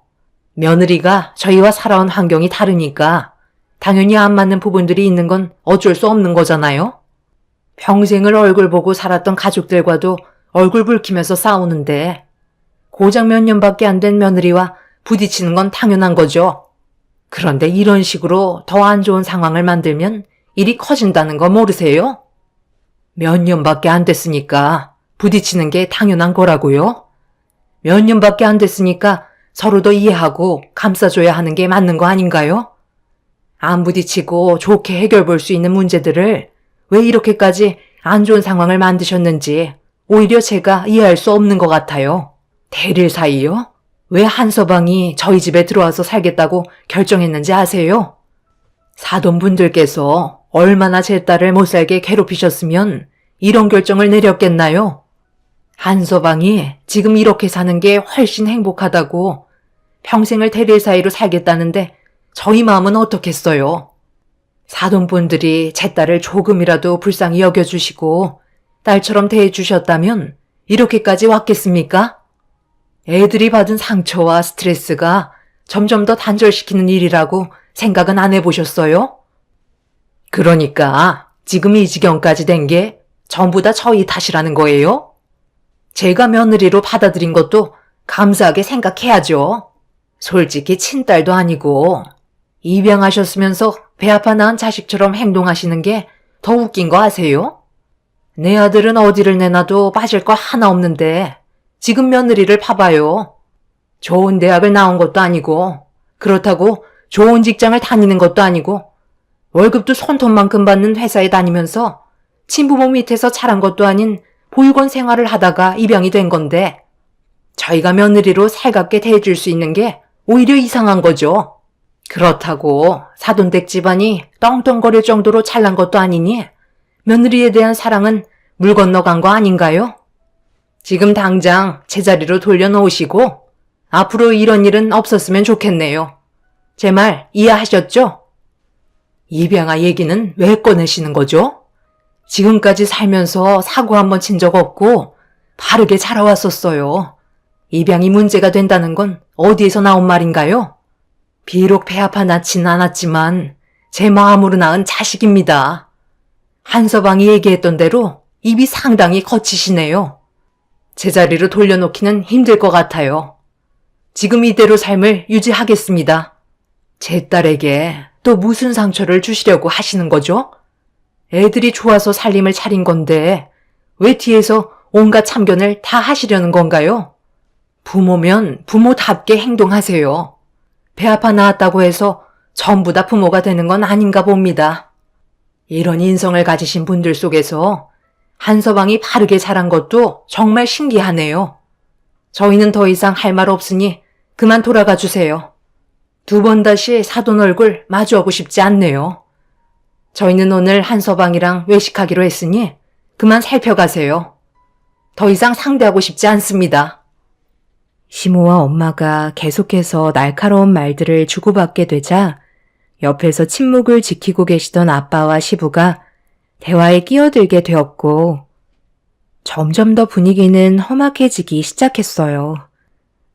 며느리가 저희와 살아온 환경이 다르니까 당연히 안 맞는 부분들이 있는 건 어쩔 수 없는 거잖아요. 평생을 얼굴 보고 살았던 가족들과도 얼굴 붉히면서 싸우는데 고작 몇 년밖에 안 된 며느리와 부딪히는 건 당연한 거죠. 그런데 이런 식으로 더 안 좋은 상황을 만들면 일이 커진다는 거 모르세요? 몇 년밖에 안 됐으니까 부딪히는 게 당연한 거라고요. 몇 년밖에 안 됐으니까 서로 더 이해하고 감싸줘야 하는 게 맞는 거 아닌가요? 안 부딪히고 좋게 해결 볼 수 있는 문제들을 왜 이렇게까지 안 좋은 상황을 만드셨는지 오히려 제가 이해할 수 없는 것 같아요. 대릴 사이요? 왜 한서방이 저희 집에 들어와서 살겠다고 결정했는지 아세요? 사돈분들께서 얼마나 제 딸을 못살게 괴롭히셨으면 이런 결정을 내렸겠나요? 한서방이 지금 이렇게 사는 게 훨씬 행복하다고 평생을 대릴 사이로 살겠다는데 저희 마음은 어떻겠어요? 사돈분들이 제 딸을 조금이라도 불쌍히 여겨주시고 딸처럼 대해주셨다면 이렇게까지 왔겠습니까? 애들이 받은 상처와 스트레스가 점점 더 단절시키는 일이라고 생각은 안 해보셨어요? 그러니까 지금 이 지경까지 된 게 전부 다 저희 탓이라는 거예요? 제가 며느리로 받아들인 것도 감사하게 생각해야죠. 솔직히 친딸도 아니고 입양하셨으면서 배 아파 낳은 자식처럼 행동하시는 게 더 웃긴 거 아세요? 내 아들은 어디를 내놔도 빠질 거 하나 없는데 지금 며느리를 봐봐요. 좋은 대학을 나온 것도 아니고 그렇다고 좋은 직장을 다니는 것도 아니고 월급도 손톱만큼 받는 회사에 다니면서 친부모 밑에서 자란 것도 아닌 보육원 생활을 하다가 입양이 된 건데 저희가 며느리로 살갑게 대해줄 수 있는 게 오히려 이상한 거죠. 그렇다고 사돈댁 집안이 떵떵거릴 정도로 잘난 것도 아니니 며느리에 대한 사랑은 물 건너간 거 아닌가요? 지금 당장 제자리로 돌려놓으시고 앞으로 이런 일은 없었으면 좋겠네요. 제 말 이해하셨죠? 입양아 얘기는 왜 꺼내시는 거죠? 지금까지 살면서 사고 한 번 친 적 없고 바르게 자라왔었어요. 입양이 문제가 된다는 건 어디에서 나온 말인가요? 비록 배 아파 낳진 않았지만 제 마음으로 낳은 자식입니다. 한서방이 얘기했던 대로 입이 상당히 거치시네요. 제자리로 돌려놓기는 힘들 것 같아요. 지금 이대로 삶을 유지하겠습니다. 제 딸에게 또 무슨 상처를 주시려고 하시는 거죠? 애들이 좋아서 살림을 차린 건데 왜 뒤에서 온갖 참견을 다 하시려는 건가요? 부모면 부모답게 행동하세요. 배 아파 낳았다고 해서 전부 다 부모가 되는 건 아닌가 봅니다. 이런 인성을 가지신 분들 속에서 한서방이 바르게 자란 것도 정말 신기하네요. 저희는 더 이상 할 말 없으니 그만 돌아가 주세요. 두 번 다시 사돈 얼굴 마주하고 싶지 않네요. 저희는 오늘 한서방이랑 외식하기로 했으니 그만 살펴가세요. 더 이상 상대하고 싶지 않습니다. 시모와 엄마가 계속해서 날카로운 말들을 주고받게 되자 옆에서 침묵을 지키고 계시던 아빠와 시부가 대화에 끼어들게 되었고 점점 더 분위기는 험악해지기 시작했어요.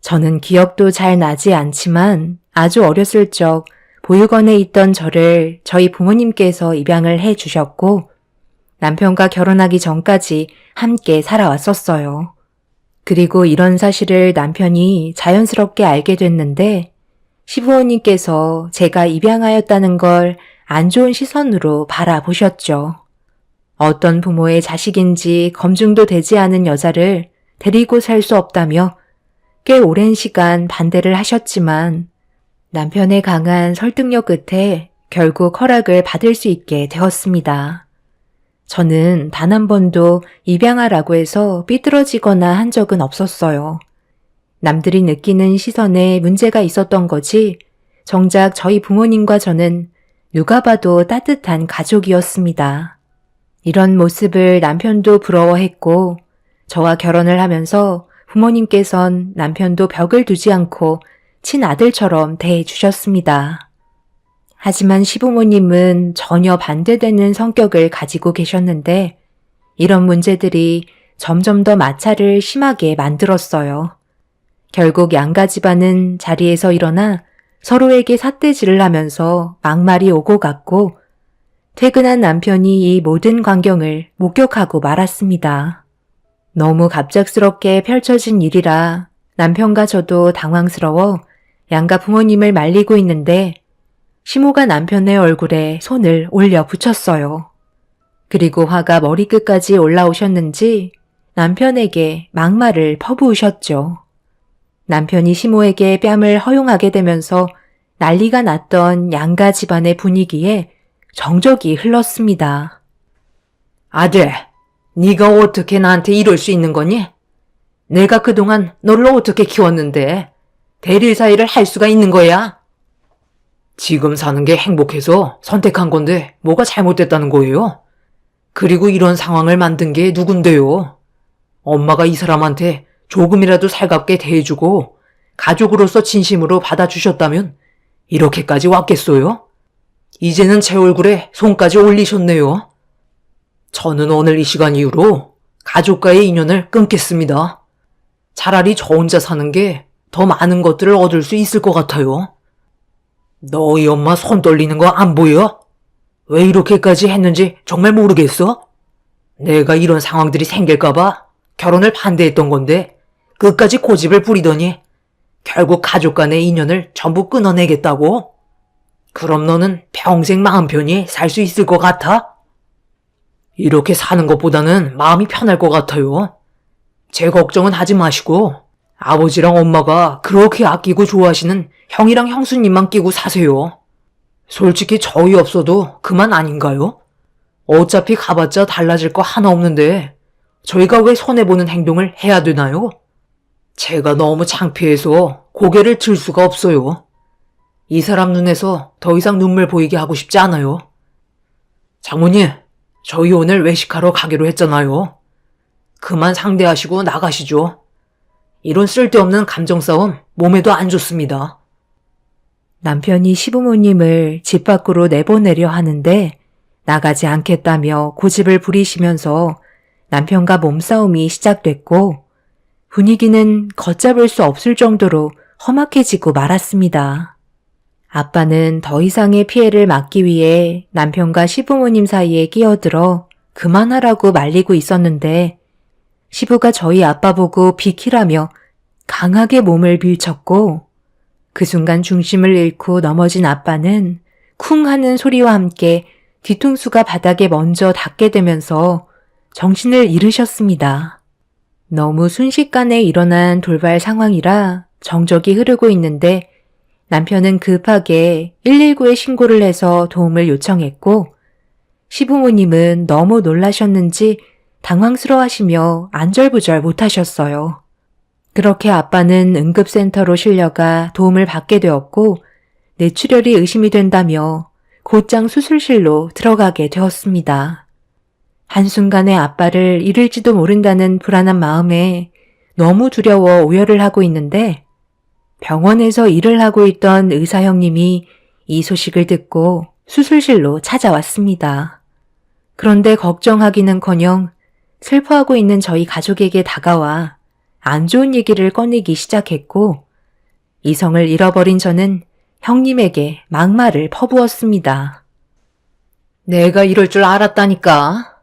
저는 기억도 잘 나지 않지만 아주 어렸을 적 보육원에 있던 저를 저희 부모님께서 입양을 해 주셨고 남편과 결혼하기 전까지 함께 살아왔었어요. 그리고 이런 사실을 남편이 자연스럽게 알게 됐는데 시부모님께서 제가 입양하였다는 걸 안 좋은 시선으로 바라보셨죠. 어떤 부모의 자식인지 검증도 되지 않은 여자를 데리고 살 수 없다며 꽤 오랜 시간 반대를 하셨지만 남편의 강한 설득력 끝에 결국 허락을 받을 수 있게 되었습니다. 저는 단 한 번도 입양하라고 해서 삐뚤어지거나 한 적은 없었어요. 남들이 느끼는 시선에 문제가 있었던 거지 정작 저희 부모님과 저는 누가 봐도 따뜻한 가족이었습니다. 이런 모습을 남편도 부러워했고 저와 결혼을 하면서 부모님께선 남편도 벽을 두지 않고 친아들처럼 대해주셨습니다. 하지만 시부모님은 전혀 반대되는 성격을 가지고 계셨는데 이런 문제들이 점점 더 마찰을 심하게 만들었어요. 결국 양가 집안은 자리에서 일어나 서로에게 삿대질을 하면서 막말이 오고 갔고 퇴근한 남편이 이 모든 광경을 목격하고 말았습니다. 너무 갑작스럽게 펼쳐진 일이라 남편과 저도 당황스러워 양가 부모님을 말리고 있는데 시모가 남편의 얼굴에 손을 올려 붙였어요. 그리고 화가 머리끝까지 올라오셨는지 남편에게 막말을 퍼부으셨죠. 남편이 시모에게 뺨을 허용하게 되면서 난리가 났던 양가 집안의 분위기에 정적이 흘렀습니다. 아들, 네가 어떻게 나한테 이럴 수 있는 거니? 내가 그동안 너를 어떻게 키웠는데 대릴 사이를 할 수가 있는 거야? 지금 사는 게 행복해서 선택한 건데 뭐가 잘못됐다는 거예요? 그리고 이런 상황을 만든 게 누군데요? 엄마가 이 사람한테 조금이라도 살갑게 대해주고 가족으로서 진심으로 받아주셨다면 이렇게까지 왔겠어요? 이제는 제 얼굴에 손까지 올리셨네요. 저는 오늘 이 시간 이후로 가족과의 인연을 끊겠습니다. 차라리 저 혼자 사는 게 더 많은 것들을 얻을 수 있을 것 같아요. 너희 엄마 손 떨리는 거 안 보여? 왜 이렇게까지 했는지 정말 모르겠어? 내가 이런 상황들이 생길까봐 결혼을 반대했던 건데 끝까지 고집을 부리더니 결국 가족 간의 인연을 전부 끊어내겠다고? 그럼 너는 평생 마음 편히 살 수 있을 것 같아? 이렇게 사는 것보다는 마음이 편할 것 같아요. 제 걱정은 하지 마시고 아버지랑 엄마가 그렇게 아끼고 좋아하시는 형이랑 형수님만 끼고 사세요. 솔직히 저희 없어도 그만 아닌가요? 어차피 가봤자 달라질 거 하나 없는데 저희가 왜 손해보는 행동을 해야 되나요? 제가 너무 창피해서 고개를 들 수가 없어요. 이 사람 눈에서 더 이상 눈물 보이게 하고 싶지 않아요. 장모님, 저희 오늘 외식하러 가기로 했잖아요. 그만 상대하시고 나가시죠. 이런 쓸데없는 감정 싸움 몸에도 안 좋습니다. 남편이 시부모님을 집 밖으로 내보내려 하는데 나가지 않겠다며 고집을 부리시면서 남편과 몸싸움이 시작됐고 분위기는 걷잡을 수 없을 정도로 험악해지고 말았습니다. 아빠는 더 이상의 피해를 막기 위해 남편과 시부모님 사이에 끼어들어 그만하라고 말리고 있었는데 시부가 저희 아빠 보고 비키라며 강하게 몸을 밀쳤고 그 순간 중심을 잃고 넘어진 아빠는 쿵 하는 소리와 함께 뒤통수가 바닥에 먼저 닿게 되면서 정신을 잃으셨습니다. 너무 순식간에 일어난 돌발 상황이라 정적이 흐르고 있는데 남편은 급하게 119에 신고를 해서 도움을 요청했고 시부모님은 너무 놀라셨는지 당황스러워하시며 안절부절 못하셨어요. 그렇게 아빠는 응급센터로 실려가 도움을 받게 되었고 뇌출혈이 의심이 된다며 곧장 수술실로 들어가게 되었습니다. 한순간에 아빠를 잃을지도 모른다는 불안한 마음에 너무 두려워 오열을 하고 있는데 병원에서 일을 하고 있던 의사 형님이 이 소식을 듣고 수술실로 찾아왔습니다. 그런데 걱정하기는커녕 슬퍼하고 있는 저희 가족에게 다가와 안 좋은 얘기를 꺼내기 시작했고 이성을 잃어버린 저는 형님에게 막말을 퍼부었습니다. 내가 이럴 줄 알았다니까.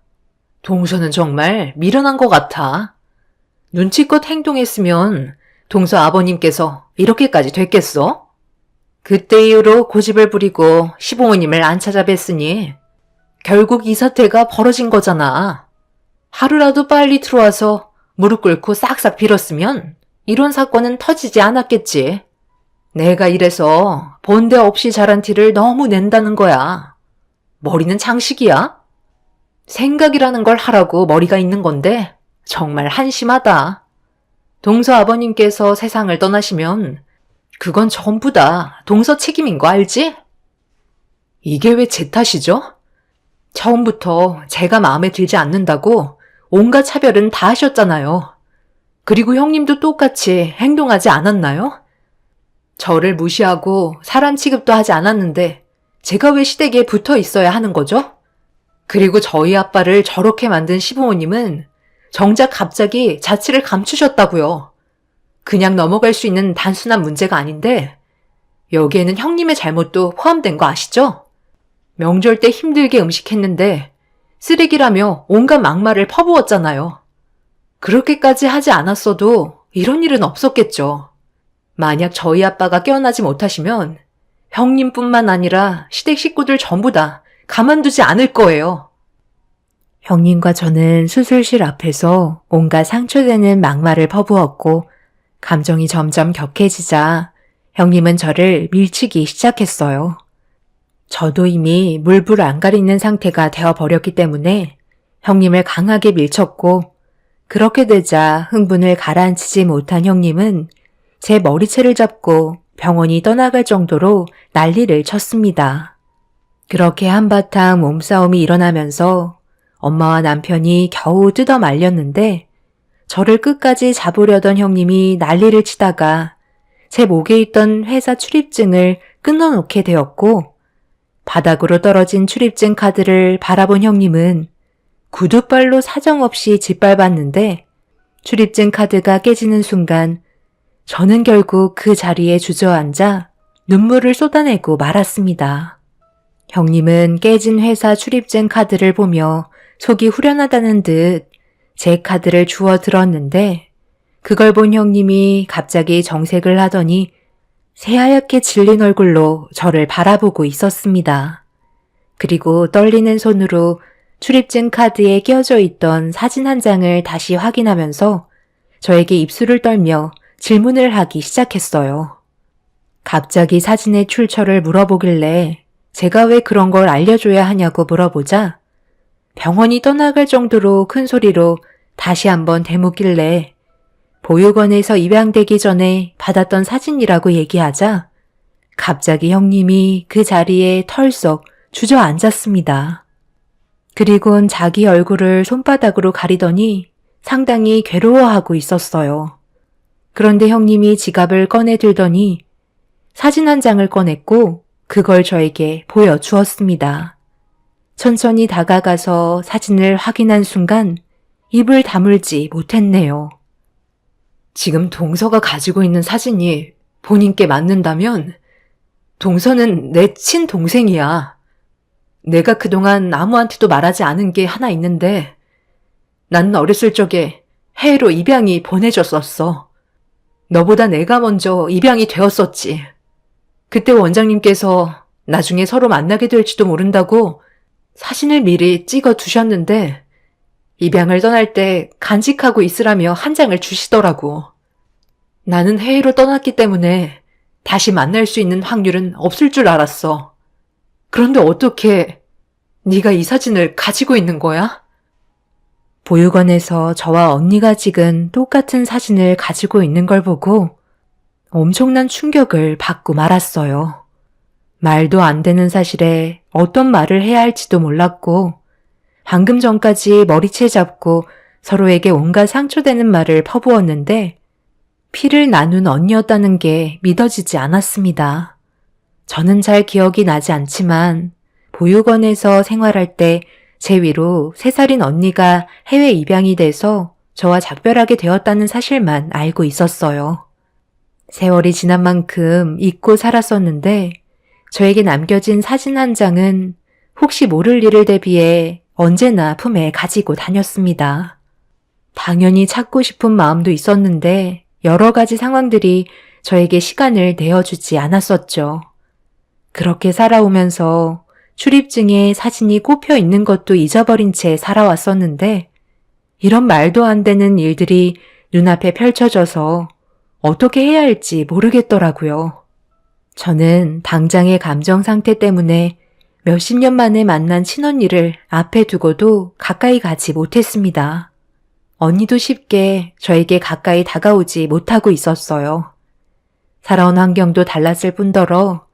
동서는 정말 미련한 것 같아. 눈치껏 행동했으면 동서 아버님께서 이렇게까지 됐겠어? 그때 이후로 고집을 부리고 시부모님을 안 찾아뵀으니 결국 이 사태가 벌어진 거잖아. 하루라도 빨리 들어와서 무릎 꿇고 싹싹 빌었으면 이런 사건은 터지지 않았겠지. 내가 이래서 본데 없이 자란 티를 너무 낸다는 거야. 머리는 장식이야? 생각이라는 걸 하라고 머리가 있는 건데 정말 한심하다. 동서 아버님께서 세상을 떠나시면 그건 전부 다 동서 책임인 거 알지? 이게 왜 제 탓이죠? 처음부터 제가 마음에 들지 않는다고 온갖 차별은 다 하셨잖아요. 그리고 형님도 똑같이 행동하지 않았나요? 저를 무시하고 사람 취급도 하지 않았는데 제가 왜 시댁에 붙어 있어야 하는 거죠? 그리고 저희 아빠를 저렇게 만든 시부모님은 정작 갑자기 자취를 감추셨다고요. 그냥 넘어갈 수 있는 단순한 문제가 아닌데 여기에는 형님의 잘못도 포함된 거 아시죠? 명절 때 힘들게 음식했는데 쓰레기라며 온갖 막말을 퍼부었잖아요. 그렇게까지 하지 않았어도 이런 일은 없었겠죠. 만약 저희 아빠가 깨어나지 못하시면 형님뿐만 아니라 시댁 식구들 전부 다 가만두지 않을 거예요. 형님과 저는 수술실 앞에서 온갖 상처되는 막말을 퍼부었고 감정이 점점 격해지자 형님은 저를 밀치기 시작했어요. 저도 이미 물불 안 가리는 상태가 되어버렸기 때문에 형님을 강하게 밀쳤고 그렇게 되자 흥분을 가라앉히지 못한 형님은 제 머리채를 잡고 병원이 떠나갈 정도로 난리를 쳤습니다. 그렇게 한바탕 몸싸움이 일어나면서 엄마와 남편이 겨우 뜯어 말렸는데 저를 끝까지 잡으려던 형님이 난리를 치다가 제 목에 있던 회사 출입증을 끊어놓게 되었고 바닥으로 떨어진 출입증 카드를 바라본 형님은 구두발로 사정없이 짓밟았는데 출입증 카드가 깨지는 순간 저는 결국 그 자리에 주저앉아 눈물을 쏟아내고 말았습니다. 형님은 깨진 회사 출입증 카드를 보며 속이 후련하다는 듯 제 카드를 주워 들었는데 그걸 본 형님이 갑자기 정색을 하더니 새하얗게 질린 얼굴로 저를 바라보고 있었습니다. 그리고 떨리는 손으로 출입증 카드에 끼어져 있던 사진 한 장을 다시 확인하면서 저에게 입술을 떨며 질문을 하기 시작했어요. 갑자기 사진의 출처를 물어보길래 제가 왜 그런 걸 알려줘야 하냐고 물어보자 병원이 떠나갈 정도로 큰 소리로 다시 한번 대묻길래 보육원에서 입양되기 전에 받았던 사진이라고 얘기하자 갑자기 형님이 그 자리에 털썩 주저앉았습니다. 그리곤 자기 얼굴을 손바닥으로 가리더니 상당히 괴로워하고 있었어요. 그런데 형님이 지갑을 꺼내 들더니 사진 한 장을 꺼냈고 그걸 저에게 보여주었습니다. 천천히 다가가서 사진을 확인한 순간 입을 다물지 못했네요. 지금 동서가 가지고 있는 사진이 본인께 맞는다면 동서는 내 친동생이야. 내가 그동안 아무한테도 말하지 않은 게 하나 있는데 나는 어렸을 적에 해외로 입양이 보내졌었어. 너보다 내가 먼저 입양이 되었었지. 그때 원장님께서 나중에 서로 만나게 될지도 모른다고 사진을 미리 찍어 두셨는데 입양을 떠날 때 간직하고 있으라며 한 장을 주시더라고. 나는 해외로 떠났기 때문에 다시 만날 수 있는 확률은 없을 줄 알았어. 그런데 어떻게 네가 이 사진을 가지고 있는 거야? 보육원에서 저와 언니가 찍은 똑같은 사진을 가지고 있는 걸 보고 엄청난 충격을 받고 말았어요. 말도 안 되는 사실에 어떤 말을 해야 할지도 몰랐고 방금 전까지 머리채 잡고 서로에게 온갖 상처되는 말을 퍼부었는데 피를 나눈 언니였다는 게 믿어지지 않았습니다. 저는 잘 기억이 나지 않지만 보육원에서 생활할 때 제 위로 3살인 언니가 해외 입양이 돼서 저와 작별하게 되었다는 사실만 알고 있었어요. 세월이 지난 만큼 잊고 살았었는데 저에게 남겨진 사진 한 장은 혹시 모를 일을 대비해 언제나 품에 가지고 다녔습니다. 당연히 찾고 싶은 마음도 있었는데 여러 가지 상황들이 저에게 시간을 내어주지 않았었죠. 그렇게 살아오면서 출입증에 사진이 꼽혀 있는 것도 잊어버린 채 살아왔었는데 이런 말도 안 되는 일들이 눈앞에 펼쳐져서 어떻게 해야 할지 모르겠더라고요. 저는 당장의 감정 상태 때문에 몇십 년 만에 만난 친언니를 앞에 두고도 가까이 가지 못했습니다. 언니도 쉽게 저에게 가까이 다가오지 못하고 있었어요. 살아온 환경도 달랐을 뿐더러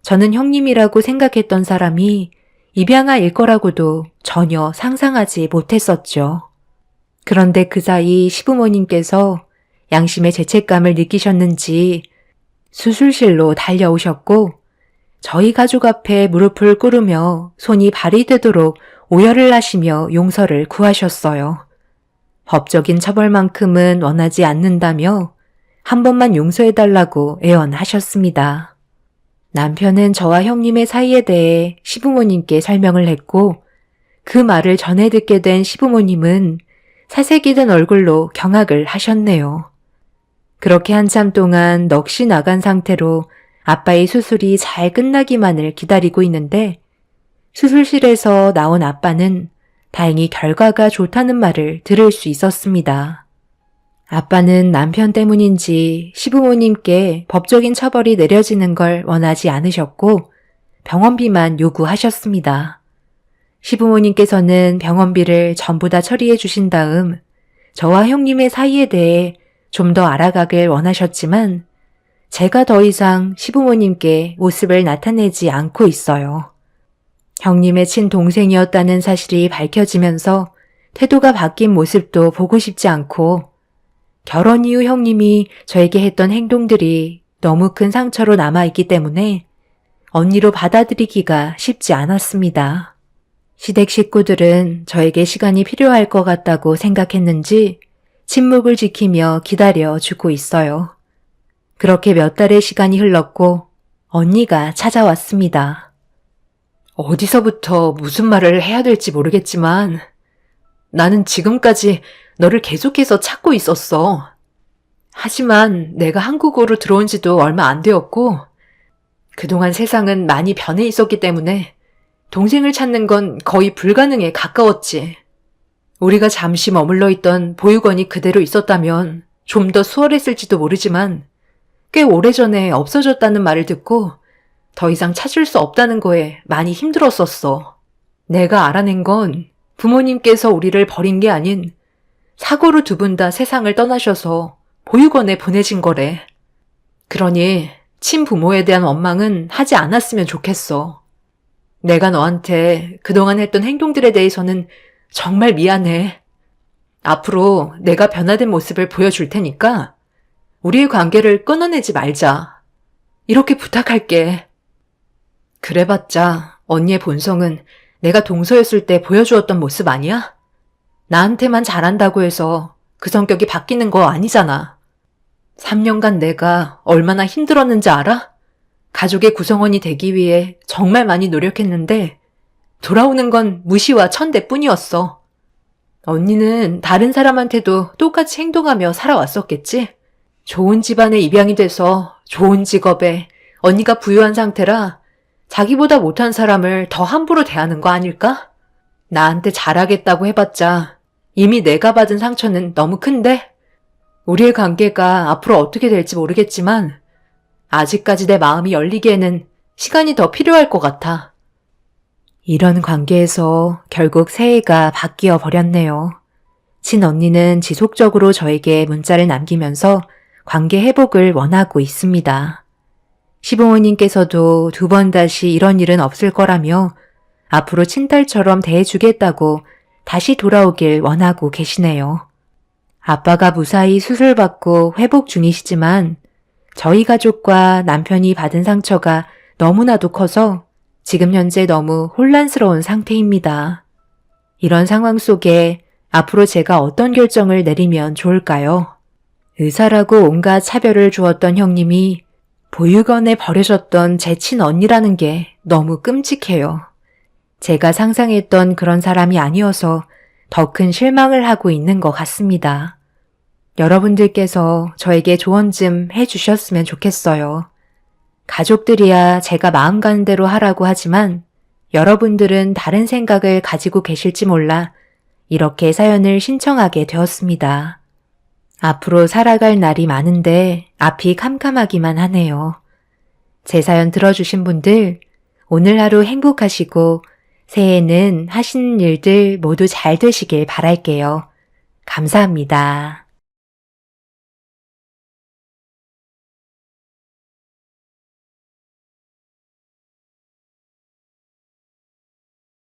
저는 형님이라고 생각했던 사람이 입양아일 거라고도 전혀 상상하지 못했었죠. 그런데 그 사이 시부모님께서 양심의 죄책감을 느끼셨는지 수술실로 달려오셨고 저희 가족 앞에 무릎을 꿇으며 손이 발이 되도록 오열을 하시며 용서를 구하셨어요. 법적인 처벌만큼은 원하지 않는다며 한 번만 용서해달라고 애원하셨습니다. 남편은 저와 형님의 사이에 대해 시부모님께 설명을 했고 그 말을 전해 듣게 된 시부모님은 사색이 든 얼굴로 경악을 하셨네요. 그렇게 한참 동안 넋이 나간 상태로 아빠의 수술이 잘 끝나기만을 기다리고 있는데 수술실에서 나온 아빠는 다행히 결과가 좋다는 말을 들을 수 있었습니다. 아빠는 남편 때문인지 시부모님께 법적인 처벌이 내려지는 걸 원하지 않으셨고 병원비만 요구하셨습니다. 시부모님께서는 병원비를 전부 다 처리해 주신 다음 저와 형님의 사이에 대해 좀 더 알아가길 원하셨지만 제가 더 이상 시부모님께 모습을 나타내지 않고 있어요. 형님의 친동생이었다는 사실이 밝혀지면서 태도가 바뀐 모습도 보고 싶지 않고 결혼 이후 형님이 저에게 했던 행동들이 너무 큰 상처로 남아있기 때문에 언니로 받아들이기가 쉽지 않았습니다. 시댁 식구들은 저에게 시간이 필요할 것 같다고 생각했는지 침묵을 지키며 기다려주고 있어요. 그렇게 몇 달의 시간이 흘렀고 언니가 찾아왔습니다. 어디서부터 무슨 말을 해야 될지 모르겠지만 나는 지금까지 너를 계속해서 찾고 있었어. 하지만 내가 한국으로 들어온 지도 얼마 안 되었고 그동안 세상은 많이 변해 있었기 때문에 동생을 찾는 건 거의 불가능에 가까웠지. 우리가 잠시 머물러 있던 보육원이 그대로 있었다면 좀 더 수월했을지도 모르지만 꽤 오래전에 없어졌다는 말을 듣고 더 이상 찾을 수 없다는 거에 많이 힘들었었어. 내가 알아낸 건 부모님께서 우리를 버린 게 아닌 사고로 두 분 다 세상을 떠나셔서 보육원에 보내진 거래. 그러니 친부모에 대한 원망은 하지 않았으면 좋겠어. 내가 너한테 그동안 했던 행동들에 대해서는 정말 미안해. 앞으로 내가 변화된 모습을 보여줄 테니까 우리의 관계를 끊어내지 말자. 이렇게 부탁할게. 그래봤자 언니의 본성은 내가 동서였을 때 보여주었던 모습 아니야? 나한테만 잘한다고 해서 그 성격이 바뀌는 거 아니잖아. 3년간 내가 얼마나 힘들었는지 알아? 가족의 구성원이 되기 위해 정말 많이 노력했는데 돌아오는 건 무시와 천대뿐이었어. 언니는 다른 사람한테도 똑같이 행동하며 살아왔었겠지? 좋은 집안에 입양이 돼서 좋은 직업에 언니가 부유한 상태라 자기보다 못한 사람을 더 함부로 대하는 거 아닐까? 나한테 잘하겠다고 해봤자 이미 내가 받은 상처는 너무 큰데? 우리의 관계가 앞으로 어떻게 될지 모르겠지만 아직까지 내 마음이 열리기에는 시간이 더 필요할 것 같아. 이런 관계에서 결국 새해가 바뀌어 버렸네요. 친언니는 지속적으로 저에게 문자를 남기면서 관계 회복을 원하고 있습니다. 시부모님께서도 2번 다시 이런 일은 없을 거라며 앞으로 친딸처럼 대해주겠다고 다시 돌아오길 원하고 계시네요. 아빠가 무사히 수술받고 회복 중이시지만 저희 가족과 남편이 받은 상처가 너무나도 커서 지금 현재 너무 혼란스러운 상태입니다. 이런 상황 속에 앞으로 제가 어떤 결정을 내리면 좋을까요? 의사라고 온갖 차별을 주었던 형님이 보육원에 버려졌던 제 친언니라는 게 너무 끔찍해요. 제가 상상했던 그런 사람이 아니어서 더 큰 실망을 하고 있는 것 같습니다. 여러분들께서 저에게 조언 좀 해주셨으면 좋겠어요. 가족들이야 제가 마음 가는 대로 하라고 하지만 여러분들은 다른 생각을 가지고 계실지 몰라 이렇게 사연을 신청하게 되었습니다. 앞으로 살아갈 날이 많은데 앞이 캄캄하기만 하네요. 제 사연 들어주신 분들 오늘 하루 행복하시고 새해에는 하시는 일들 모두 잘 되시길 바랄게요. 감사합니다.